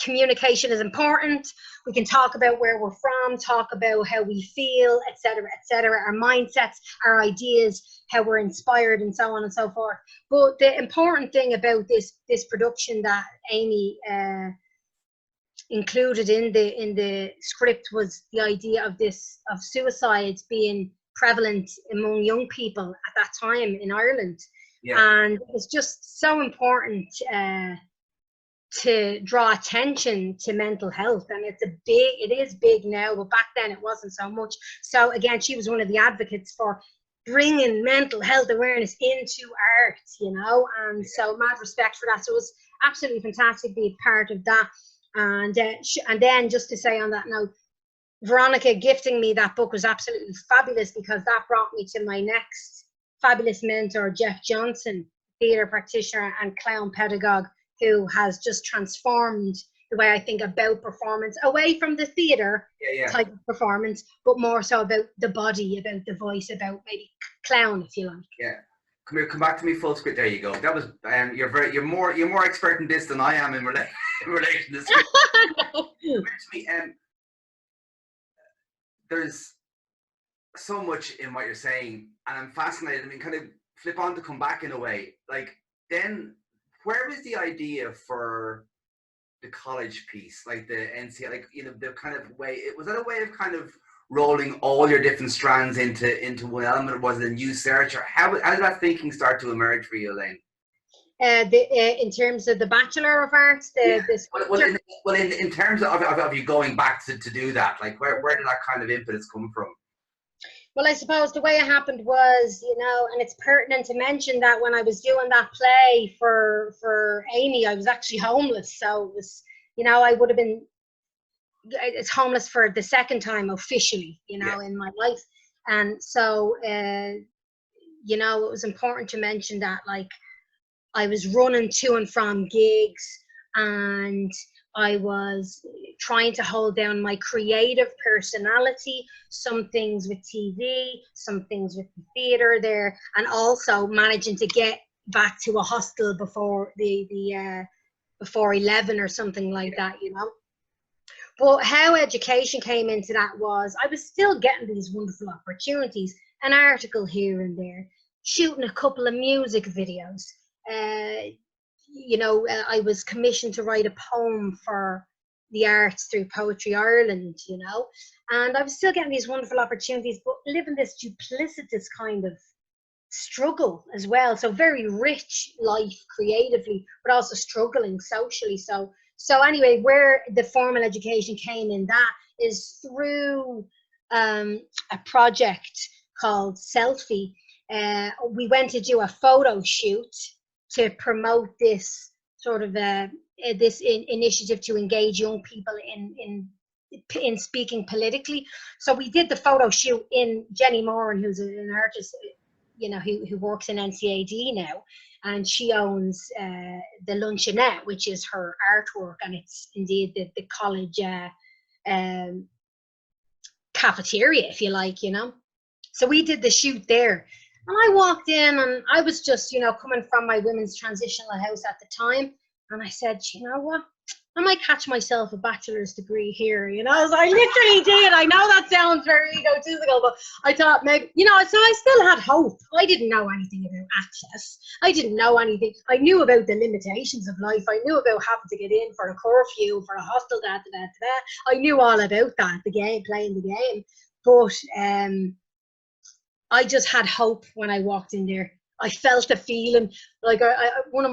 communication is important. We can talk about where we're from, talk about how we feel, etc., our mindsets, our ideas, how we're inspired, and so on and so forth. But the important thing about this production that Amy included in the script was the idea of suicides being prevalent among young people at that time in Ireland. Yeah. And it's just so important to draw attention to mental health, and it is big now, but back then it wasn't so much. So again, she was one of the advocates for bringing mental health awareness into art, you know, and so mad respect for that. So it was absolutely fantastic to be a part of that. And then just to say on that note, Veronica gifting me that book was absolutely fabulous, because that brought me to my next fabulous mentor, Jeff Johnson, theatre practitioner and clown pedagogue, who has just transformed the way I think about performance, away from the theatre type of performance, but more so about the body, about the voice, about maybe clown, if you like. Yeah. Come back to me full script. There you go. That was you're more expert in this than I am in relation to script. No. There's so much in what you're saying, and I'm fascinated. I mean, kind of flip on to come back in a way. Like, then where was the idea for the college piece, like the NCA, like, you know, the kind of way, was that a way of kind of rolling all your different strands into one element, or was it a new search, or how did that thinking start to emerge for you, Elayne? In terms of the Bachelor of Arts, in terms of you going back to do that, like where did that kind of impetus come from? Well, I suppose the way it happened was, you know, and it's pertinent to mention that when I was doing that play for Amy, I was actually homeless. So it was, you know, I would have been homeless for the second time officially, you know, in my life. And so, you know, it was important to mention that, like, I was running to and from gigs, and I was trying to hold down my creative personality, some things with TV, some things with the theatre there, and also managing to get back to a hostel before before 11 or something like that, you know. But how education came into that was I was still getting these wonderful opportunities, an article here and there, shooting a couple of music videos. You know, I was commissioned to write a poem for the arts through Poetry Ireland, you know, and I was still getting these wonderful opportunities, but living this duplicitous kind of struggle as well. So very rich life creatively, but also struggling socially. So anyway, where the formal education came in that is through a project called Selfie. We went to do a photo shoot to promote this sort of initiative to engage young people in speaking politically. So we did the photo shoot in Jenny Moran, who's an artist, you know, who works in NCAD now, and she owns the Luncheonette, which is her artwork, and it's indeed the college cafeteria, if you like, you know. So we did the shoot there. And I walked in, and I was just, you know, coming from my women's transitional house at the time. And I said, you know what? I might catch myself a bachelor's degree here, you know. So I literally did. I know that sounds very egotistical, but I thought maybe, you know, so I still had hope. I didn't know anything about Access. I didn't know anything. I knew about the limitations of life. I knew about having to get in for a curfew, for a hostel, I knew all about that, the game, playing the game. But I just had hope when I walked in there. I felt the feeling, like found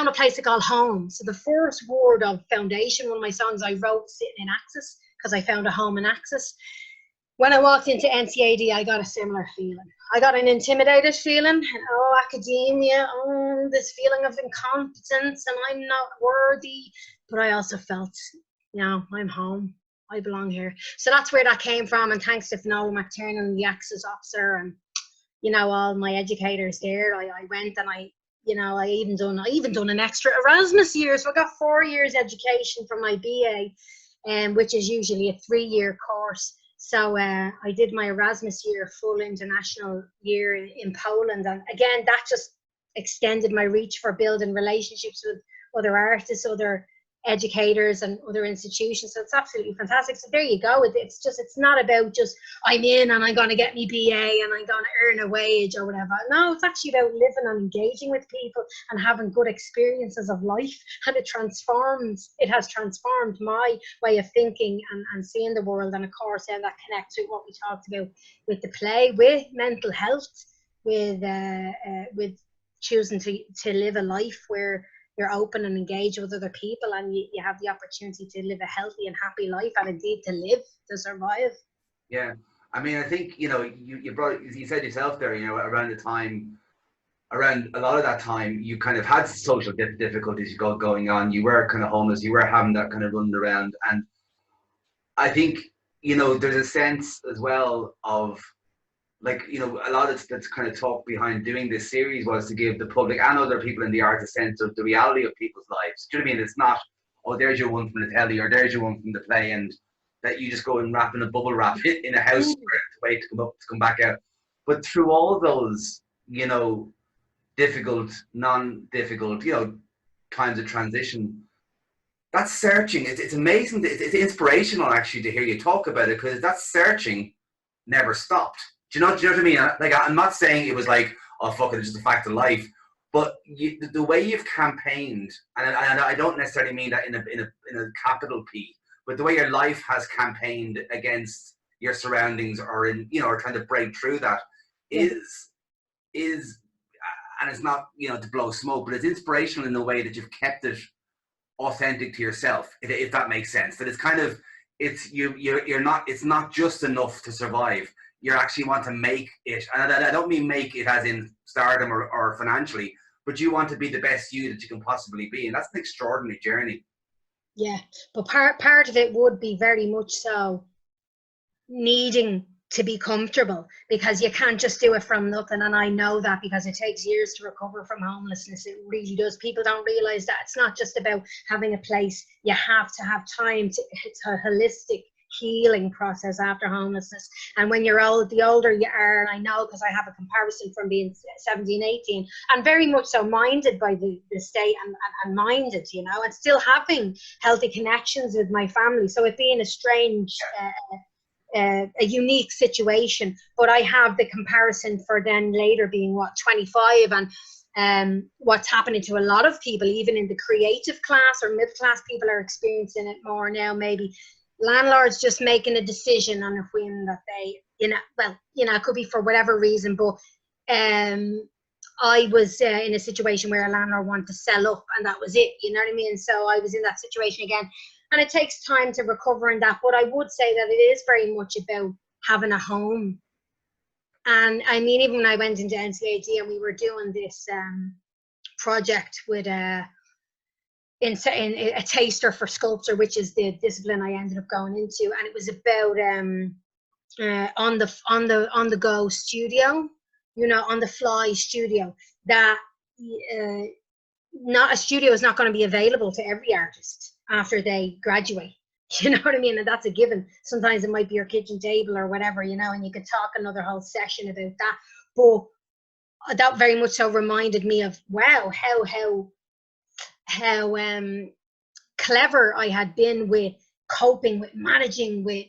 a place to call home. So the first word of Foundation, one of my songs I wrote sitting in Access, because I found a home in Access. When I walked into NCAD, I got a similar feeling. I got an intimidated feeling, and academia, this feeling of incompetence, and I'm not worthy. But I also felt, you know, I'm home. I belong here. So that's where that came from, and thanks to Finola McTiernan, the Access officer, and, you know, all my educators there, I went and I you know, I even done an extra Erasmus year, so I got 4 years education for my BA, which is usually a 3-year course. So I did my Erasmus year, full international year in Poland, and again, that just extended my reach for building relationships with other artists, other educators and other institutions. So it's absolutely fantastic. So there you go. It's not about just I'm in and I'm going to get me BA and I'm going to earn a wage or whatever. No, it's actually about living and engaging with people and having good experiences of life. And it has transformed my way of thinking and seeing the world. And of course, that connects with what we talked about with the play, with mental health, with choosing to live a life where you're open and engaged with other people, and you have the opportunity to live a healthy and happy life, and indeed to survive. Yeah, I mean, I think, you know, you said yourself there, you know, around a lot of that time, you kind of had social difficulties going on. You were kind of homeless. You were having that kind of running around, and I think, you know, there's a sense as well of, like, you know, a lot of that's kind of talk behind doing this series was to give the public and other people in the art a sense of the reality of people's lives. Do you know what I mean? It's not, oh, there's your one from the telly or there's your one from the play, and that you just go and wrap in a bubble wrap in a house to wait to come back out. But through all those, you know, difficult, non-difficult, you know, times of transition, that's searching. It's amazing. It's inspirational actually to hear you talk about it, because that searching never stopped. Do you know what I mean? Like, I'm not saying it was like, oh, fuck it, it's just a fact of life. But the way you've campaigned, and I don't necessarily mean that in a capital P, but the way your life has campaigned against your surroundings, or in, you know, or trying to break through that, is, and it's not, you know, to blow smoke, but it's inspirational in the way that you've kept it authentic to yourself, if that makes sense. That it's kind of, it's not just enough to survive. You actually want to make it, and I don't mean make it as in stardom or financially, but you want to be the best you that you can possibly be, and that's an extraordinary journey. Yeah, but part of it would be very much so needing to be comfortable, because you can't just do it from nothing. And I know that, because it takes years to recover from homelessness. It really does. People don't realize that it's not just about having a place. You have to have time it's a holistic healing process after homelessness. And when you're old, the older you are, and I know because I have a comparison from being 17, 18, and very much so minded by the state and minded, you know, and still having healthy connections with my family. So it being a strange, a unique situation, but I have the comparison for then later being 25, and what's happening to a lot of people, even in the creative class or middle class, people are experiencing it more now. Maybe landlords just making a decision on a whim that they, you know, well, you know, it could be for whatever reason, but I was in a situation where a landlord wanted to sell up, and that was it, you know what I mean? So I was in that situation again, and it takes time to recover in that. But I would say that it is very much about having a home. And I mean, even when I went into NCAD and we were doing this project with in a taster for sculpture, which is the discipline I ended up going into, and it was about on the go studio, you know, on the fly studio, that not a studio is not going to be available to every artist after they graduate. You know what I mean? And that's a given. Sometimes it might be your kitchen table or whatever, you know, and you could talk another whole session about that. But that very much so reminded me of, wow, how clever I had been with coping, with managing, with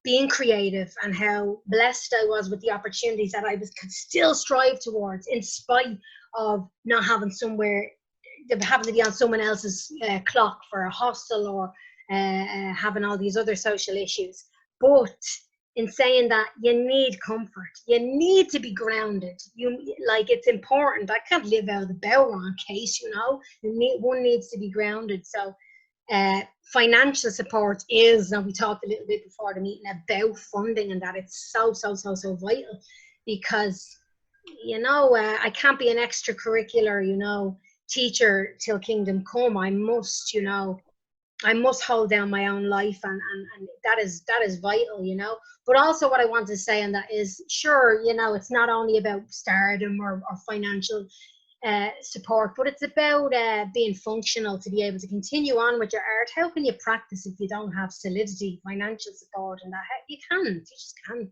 being creative, and how blessed I was with the opportunities that I could still strive towards, in spite of not having somewhere, having to be on someone else's clock for a hostel, or having all these other social issues. But in saying that, you need comfort. You need to be grounded. Like, it's important. I can't live out of the Bowron case, you know. One needs to be grounded. So financial support is, and we talked a little bit before the meeting about funding, and that it's so vital, because, you know, I can't be an extracurricular, you know, teacher till kingdom come. I must, you know, I must hold down my own life, and that is vital, you know. But also what I want to say, and that is, sure, you know, it's not only about stardom or financial support, but it's about being functional to be able to continue on with your art. How can you practice if you don't have solidity, financial support, and that? You can't. You just can't.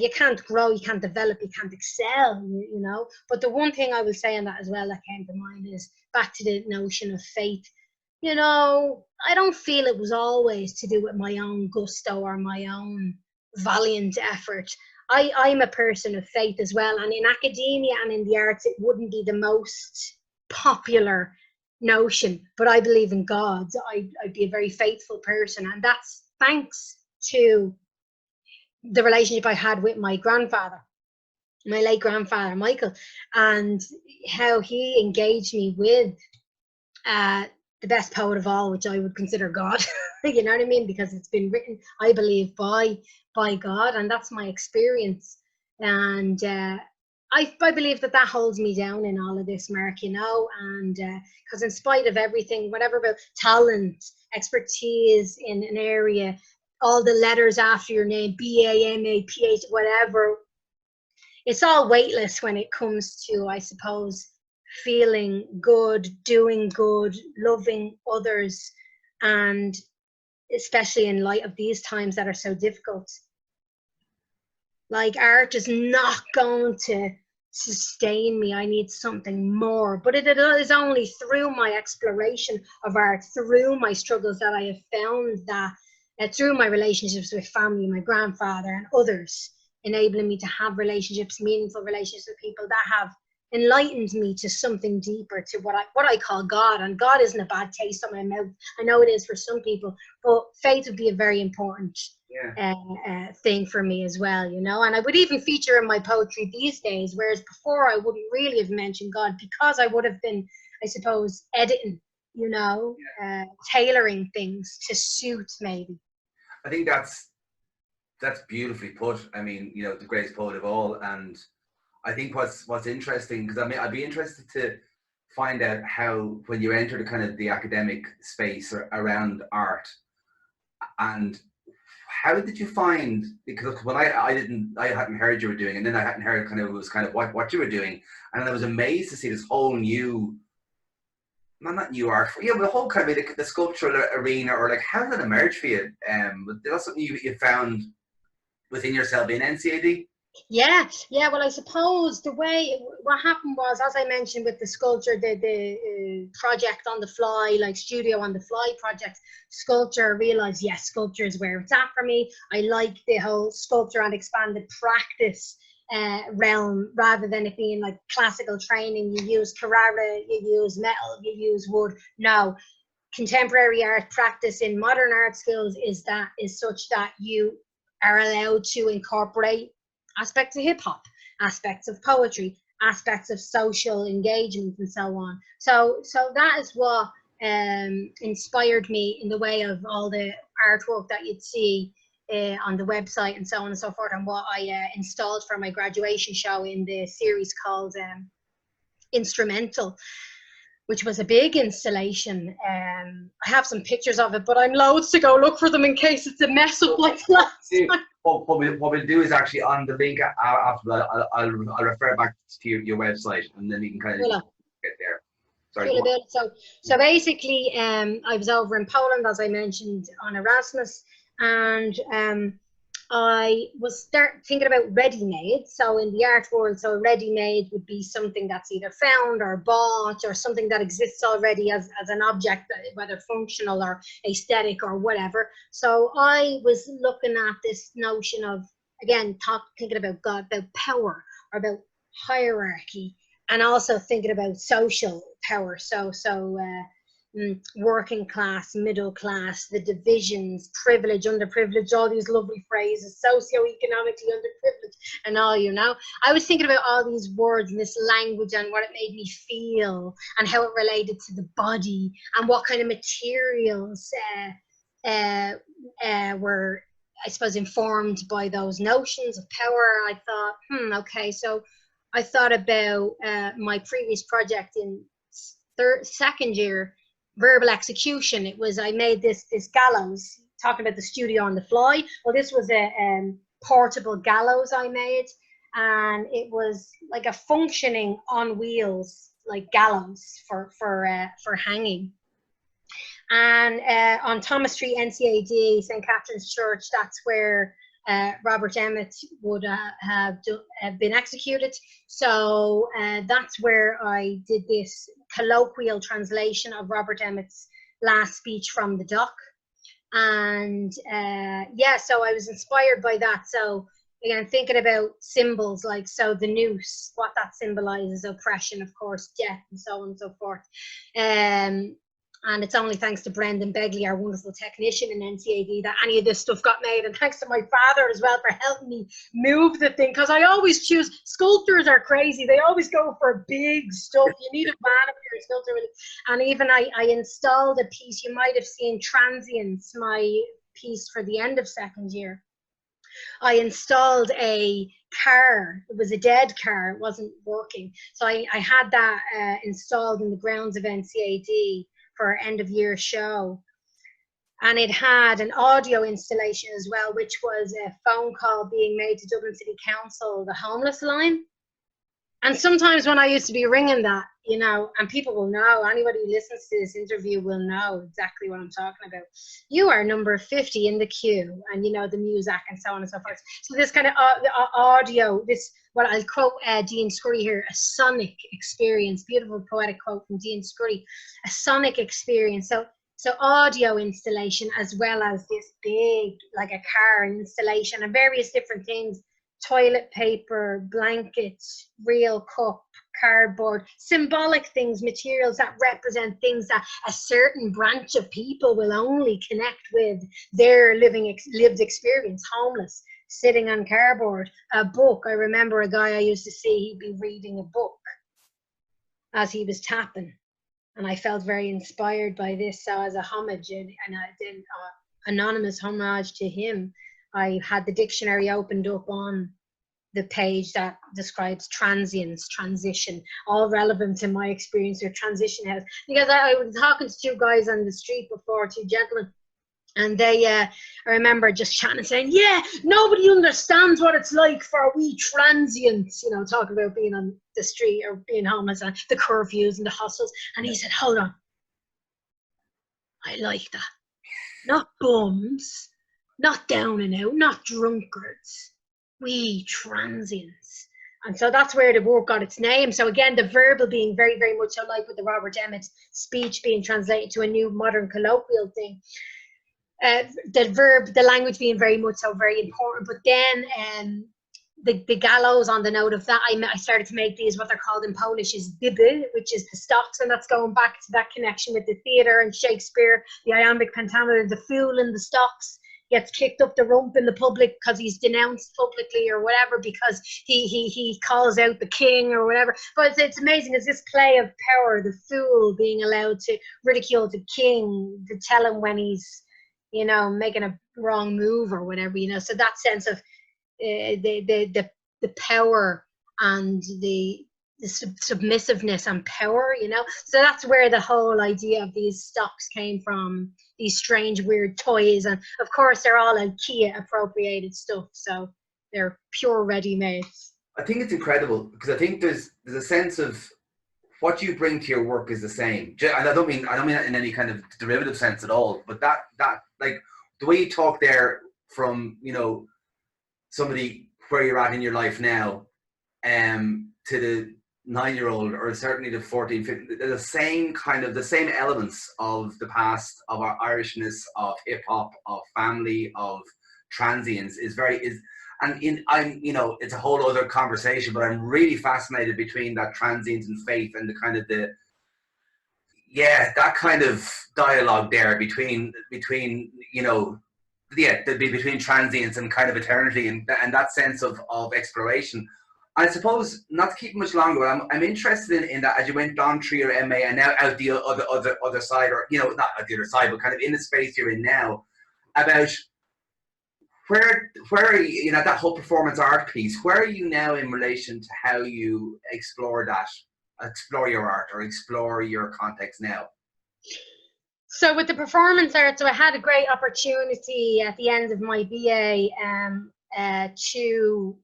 You can't grow, you can't develop, you can't excel, you know. But the one thing I will say on that as well that came to mind is back to the notion of faith. You know, I don't feel it was always to do with my own gusto or my own valiant effort. I'm a person of faith as well, and in academia and in the arts it wouldn't be the most popular notion, but I believe in God. I'd be a very faithful person, and that's thanks to the relationship I had with my grandfather, my late grandfather Michael, and how he engaged me with the best poet of all, which I would consider God. You know what I mean? Because it's been written, I believe, by God, and that's my experience. And I believe that holds me down in all of this, Mark, you know, and because in spite of everything, whatever about talent, expertise in an area, all the letters after your name, BA, MA, PH, whatever, it's all weightless when it comes to, I suppose, feeling good, doing good, loving others, and especially in light of these times that are so difficult. Like, art is not going to sustain me. I need something more. But it is only through my exploration of art, through my struggles, that I have found that through my relationships with family, my grandfather and others, enabling me to have relationships, meaningful relationships with people that have enlightened me to something deeper, to what I call God. And God isn't a bad taste on my mouth. I know it is for some people, but faith would be a very important thing for me as well, you know. And I would even feature in my poetry these days, whereas before I wouldn't really have mentioned God, because I would have been, I suppose, editing, you know, tailoring things to suit maybe. I think that's beautifully put. I mean, you know, the greatest poet of all. And I think what's interesting, because I mean, I'd be interested to find out how, when you enter the kind of the academic space around art, and how did you find, because when I hadn't heard you were doing, and then I hadn't heard what you were doing, and I was amazed to see this whole new, not new art, but the whole kind of the sculptural arena, or like, how did it emerge for you? That's something you found within yourself in NCAD? Yeah. Well, I suppose what happened was, as I mentioned with the sculpture, the project on the fly, like studio on the fly project, sculpture, I realized, yes, sculpture is where it's at for me. I like the whole sculpture and expanded practice realm, rather than it being like classical training. You use karate, you use metal, you use wood. No, contemporary art practice in modern art schools is such that you are allowed to incorporate aspects of hip hop, aspects of poetry, aspects of social engagement, and so on. So that is what inspired me in the way of all the artwork that you'd see on the website and so on and so forth, and what I installed for my graduation show in the series called Instrumental, which was a big installation. I have some pictures of it, but I'm loath to go look for them in case it's a mess up like last time. What we'll do is actually, on the link after that, I'll refer back to your website, and then you can kind of get there. Sorry. So basically, I was over in Poland, as I mentioned, on Erasmus, and I was thinking about ready-made. So in the art world, so ready-made would be something that's either found or bought, or something that exists already as an object, whether functional or aesthetic or whatever. So I was looking at this notion of, again, thinking about God, about power, or about hierarchy, and also thinking about social power. So working class, middle class, the divisions, privilege, underprivileged, all these lovely phrases, socioeconomically underprivileged, and all, you know. I was thinking about all these words and this language, and what it made me feel, and how it related to the body, and what kind of materials were, I suppose, informed by those notions of power. I thought, okay, so I thought about my previous project in second year, verbal execution. It was, I made this gallows, talking about the studio on the fly. Well, this was a portable gallows I made, and it was like a functioning on wheels, like gallows for hanging. And on Thomas Street, NCAD, St. Catherine's Church, that's where Robert Emmet would have been executed. So that's where I did this colloquial translation of Robert Emmet's last speech from the dock. And yeah, so I was inspired by that. So again, thinking about symbols, like, so the noose, what that symbolizes, oppression, of course, death, and so on and so forth. And it's only thanks to Brendan Begley, our wonderful technician in NCAD, that any of this stuff got made. And thanks to my father as well for helping me move the thing. Because I always choose, sculptors are crazy. They always go for big stuff. You need a van if you're a sculptor. And even I installed a piece, you might have seen Transients, my piece for the end of second year. I installed a car. It was a dead car. It wasn't working. So I had that installed in the grounds of NCAD for our end of year show. And it had an audio installation as well, which was a phone call being made to Dublin City Council, the homeless line. And sometimes when I used to be ringing that, you know, and people will know, anybody who listens to this interview will know exactly what I'm talking about. You are number 50 in the queue, and you know, the music and so on and so forth. So this kind of audio, this, what I'll quote Dean Scurry here, a sonic experience, beautiful poetic quote from Dean Scurry, a sonic experience. So audio installation, as well as this big, like a car installation and various different things. Toilet paper, blankets, real cup, cardboard, symbolic things, materials that represent things that a certain branch of people will only connect with their lived experience. Homeless, sitting on cardboard, a book. I remember a guy I used to see, he'd be reading a book as he was tapping, and I felt very inspired by this. So as a homage, and I did anonymous homage to him, I had the dictionary opened up on the page that describes transience, transition, all relevant to my experience with Transition House. Because I was talking to two guys on the street before, two gentlemen, and they, I remember just chatting and saying, yeah, nobody understands what it's like for we transients, you know, talking about being on the street or being homeless and the curfews and the hustles. And he said, hold on, I like that. Not bums, not down and out, not drunkards, we transients. And so that's where the work got its name. So again, the verbal being very, very much so, like with the Robert Emmet speech being translated to a new modern colloquial thing. The verb, the language being very much so very important. But then the gallows, on the note of that, I started to make these, what they're called in Polish is dyby, which is the stocks, and that's going back to that connection with the theatre and Shakespeare, the iambic pentameter, the fool in the stocks gets kicked up the rump in the public because he's denounced publicly or whatever, because he calls out the king or whatever. But it's amazing, it's this play of power, the fool being allowed to ridicule the king, to tell him when he's, you know, making a wrong move or whatever, you know. So that sense of the power and the submissiveness and power, you know. So that's where the whole idea of these stocks came from, these strange weird toys. And of course they're all IKEA appropriated stuff, so they're pure ready-made. I think it's incredible, because I think there's a sense of what you bring to your work is the same, and I don't mean that in any kind of derivative sense at all, but that like the way you talk there, from, you know, somebody where you're at in your life now, to the 9-year-old, or certainly the 14, 15, the same elements of the past, of our Irishness, of hip hop, of family, of transience I'm, you know, it's a whole other conversation, but I'm really fascinated between that transience and faith and the kind of that kind of dialogue there between you know, between transience and kind of eternity, and that sense of exploration. I suppose, not to keep much longer, but I'm interested in that, as you went on through your MA and now out the other side, or, you know, not out the other side, but kind of in the space you're in now, about where you know, that whole performance art piece, where are you now in relation to how you explore your art or explore your context now? So with the performance art, so I had a great opportunity at the end of my BA to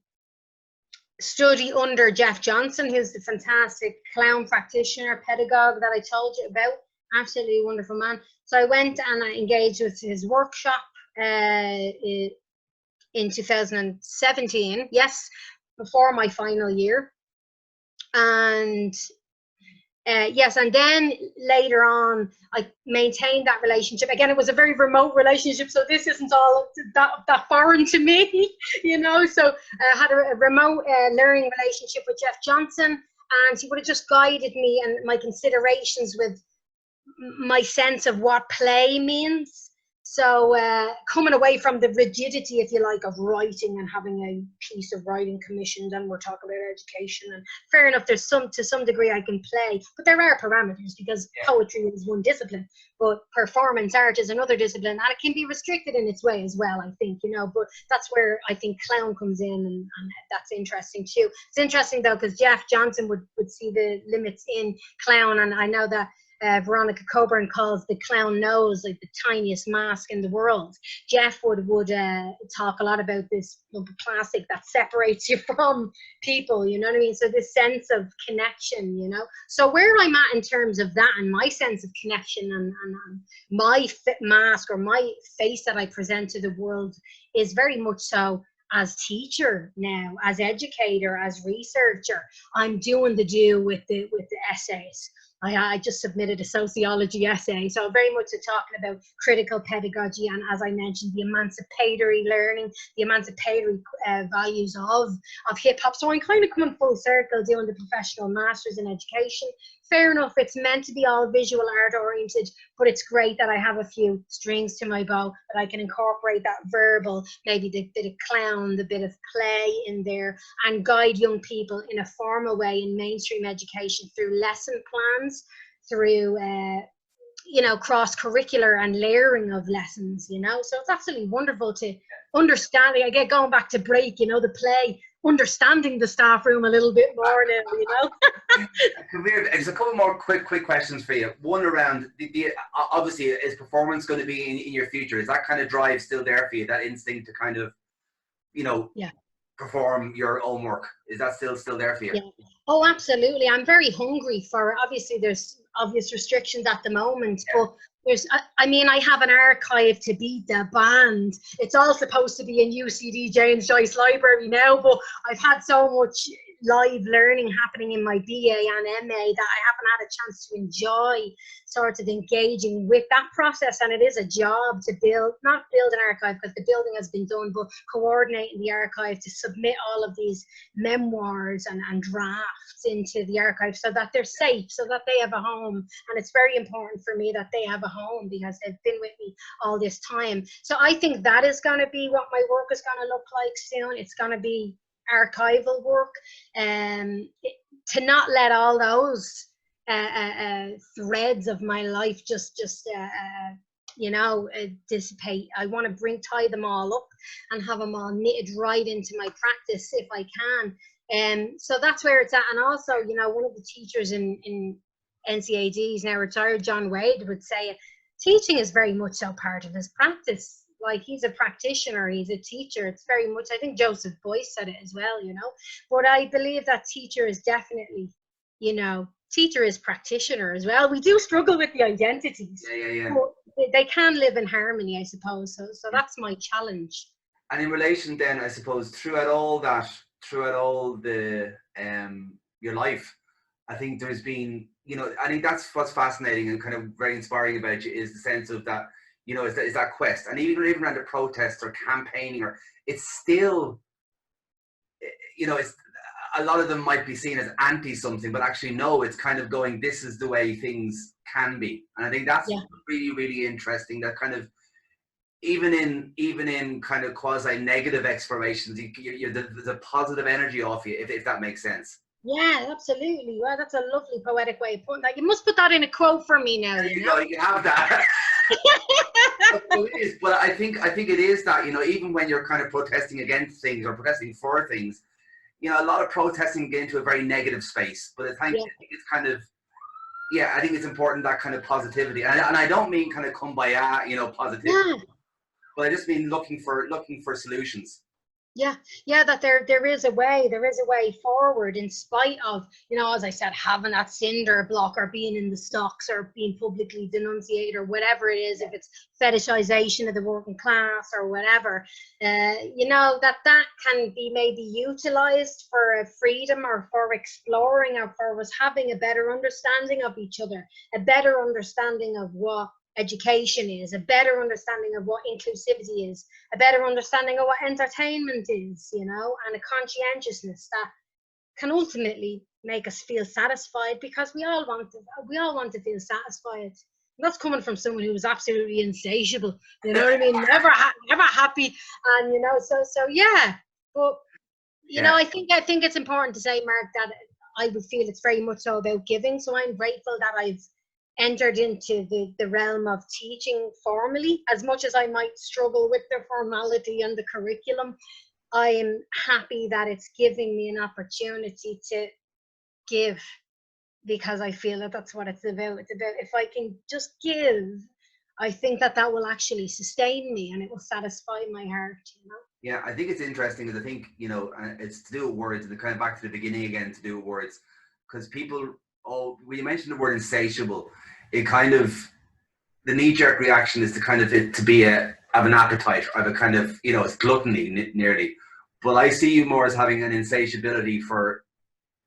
study under Jeff Johnson, who's the fantastic clown practitioner, pedagogue that I told you about. Absolutely wonderful man. So I went and I engaged with his workshop in 2017. Yes, before my final year. And yes, and then later on, I maintained that relationship. Again, it was a very remote relationship, so this isn't all that foreign to me, you know. So I had a remote learning relationship with Jeff Johnson, and he would have just guided me and my considerations with my sense of what play means. So coming away from the rigidity, if you like, of writing and having a piece of writing commissioned, and we're talking about education, and fair enough, there's to some degree I can play, but there are parameters, because poetry is one discipline, but performance art is another discipline, and it can be restricted in its way as well, I think, you know. But that's where I think clown comes in, and that's interesting too. It's interesting though, because Jeff Johnson would see the limits in clown, and I know that Veronica Coburn calls the clown nose like the tiniest mask in the world. Jeff would talk a lot about this plastic that separates you from people, you know what I mean? So this sense of connection, you know. So where I'm at in terms of that and my sense of connection and my mask or my face that I present to the world is very much so as teacher now, as educator, as researcher. I'm doing the do with the essays. I just submitted a sociology essay, so very much talking about critical pedagogy and, as I mentioned, the emancipatory learning, the emancipatory values of hip hop. So I'm kind of coming full circle doing the professional masters in education. Fair enough, it's meant to be all visual art oriented, but it's great that I have a few strings to my bow that I can incorporate that verbal, maybe the bit of clown, the bit of play in there, and guide young people in a formal way in mainstream education through lesson plans, through you know, cross-curricular and layering of lessons, you know. So it's absolutely wonderful to understand. I get going back to break, you know, the play, understanding the staff room a little bit more now, you know. There's a couple more quick questions for you. One around the obviously, is performance going to be in your future? Is that kind of drive still there for you, that instinct to kind of, you know, perform your own work? Is that still there for you? Yeah. Oh, absolutely. I'm very hungry for it. Obviously there's obvious restrictions at the moment, but there's, I mean, I have an archive to beat the band. It's all supposed to be in UCD James Joyce Library now, but I've had so much live learning happening in my BA and MA that I haven't had a chance to enjoy sort of engaging with that process. And it is a job to not build an archive, because the building has been done, but coordinating the archive to submit all of these memoirs and drafts into the archive so that they're safe, so that they have a home. And it's very important for me that they have a home, because they've been with me all this time. So I think that is going to be what my work is going to look like soon. It's going to be archival work, to not let all those threads of my life just you know, dissipate. I want to tie them all up and have them all knitted right into my practice if I can. So that's where it's at. And also, you know, one of the teachers in NCADs, now retired, John Wade, would say teaching is very much so part of his practice. Like, he's a practitioner, he's a teacher. It's very much, I think Joseph Boyce said it as well, you know. But I believe that teacher is definitely, you know, teacher is practitioner as well. We do struggle with the identities. But they can live in harmony, I suppose. So that's my challenge. And in relation then, I suppose, throughout all the your life, I think there's been, you know, I think that's what's fascinating and kind of very inspiring about you, is the sense of that, you know, is that quest. And even around the protests or campaigning, or it's still, you know, it's, a lot of them might be seen as anti something, but actually no, it's kind of going, this is the way things can be. And I think that's really, really interesting, that kind of, even in kind of quasi negative explorations, there's a positive energy off you, if that makes sense. Yeah, absolutely. Well, that's a lovely poetic way of putting that. You must put that in a quote for me now. There you go, you can have that. It is, but I think it is that, you know, even when you're kind of protesting against things or protesting for things, you know, a lot of protesting get into a very negative space. But I think it's kind of, I think it's important, that kind of positivity, and I don't mean kind of kumbaya, you know, positivity, but I just mean looking for solutions. Yeah, that there is a way forward in spite of, as I said, having that cinder block or being in the stocks or being publicly denunciated or whatever it is, if it's fetishization of the working class or whatever, that can be maybe utilized for a freedom or for exploring or for us having a better understanding of each other, a better understanding of what education is, a better understanding of what inclusivity is, a better understanding of what entertainment is, and a conscientiousness that can ultimately make us feel satisfied, because we all want to feel satisfied. And that's coming from someone who was absolutely insatiable, you know what I mean? Never happy, and so yeah. But I think it's important to say, Mark, that I would feel it's very much so about giving. So I'm grateful that I've entered into the realm of teaching formally. As much as I might struggle with the formality and the curriculum, I am happy that it's giving me an opportunity to give, because I feel that that's what it's about. It's about, if I can just give, I think that will actually sustain me and it will satisfy my heart, Yeah, I think it's interesting because I think, it's to do with words, and kind of back to the beginning again, to do with words, because people, when you mention the word insatiable, it kind of, the knee-jerk reaction is to kind of it to be have an appetite, or have a kind of, it's gluttony nearly. But I see you more as having an insatiability for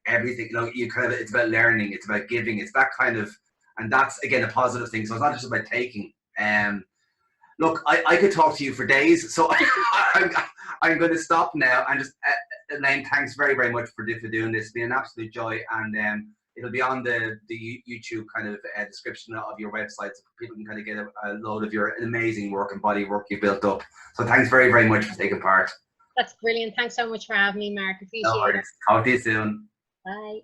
everything. You kind of, it's about learning, it's about giving, it's that kind of, and that's again a positive thing. So it's not just about taking. Look, I could talk to you for days, so I'm going to stop now and just, Elayne, thanks very, very much for doing this. It's been an absolute joy, and it'll be on the YouTube kind of description of your website, so people can kind of get a load of your amazing work and body work you built up. So thanks very, very much for taking part. That's brilliant. Thanks so much for having me, Mark. Appreciate it. Talk to you soon. Bye.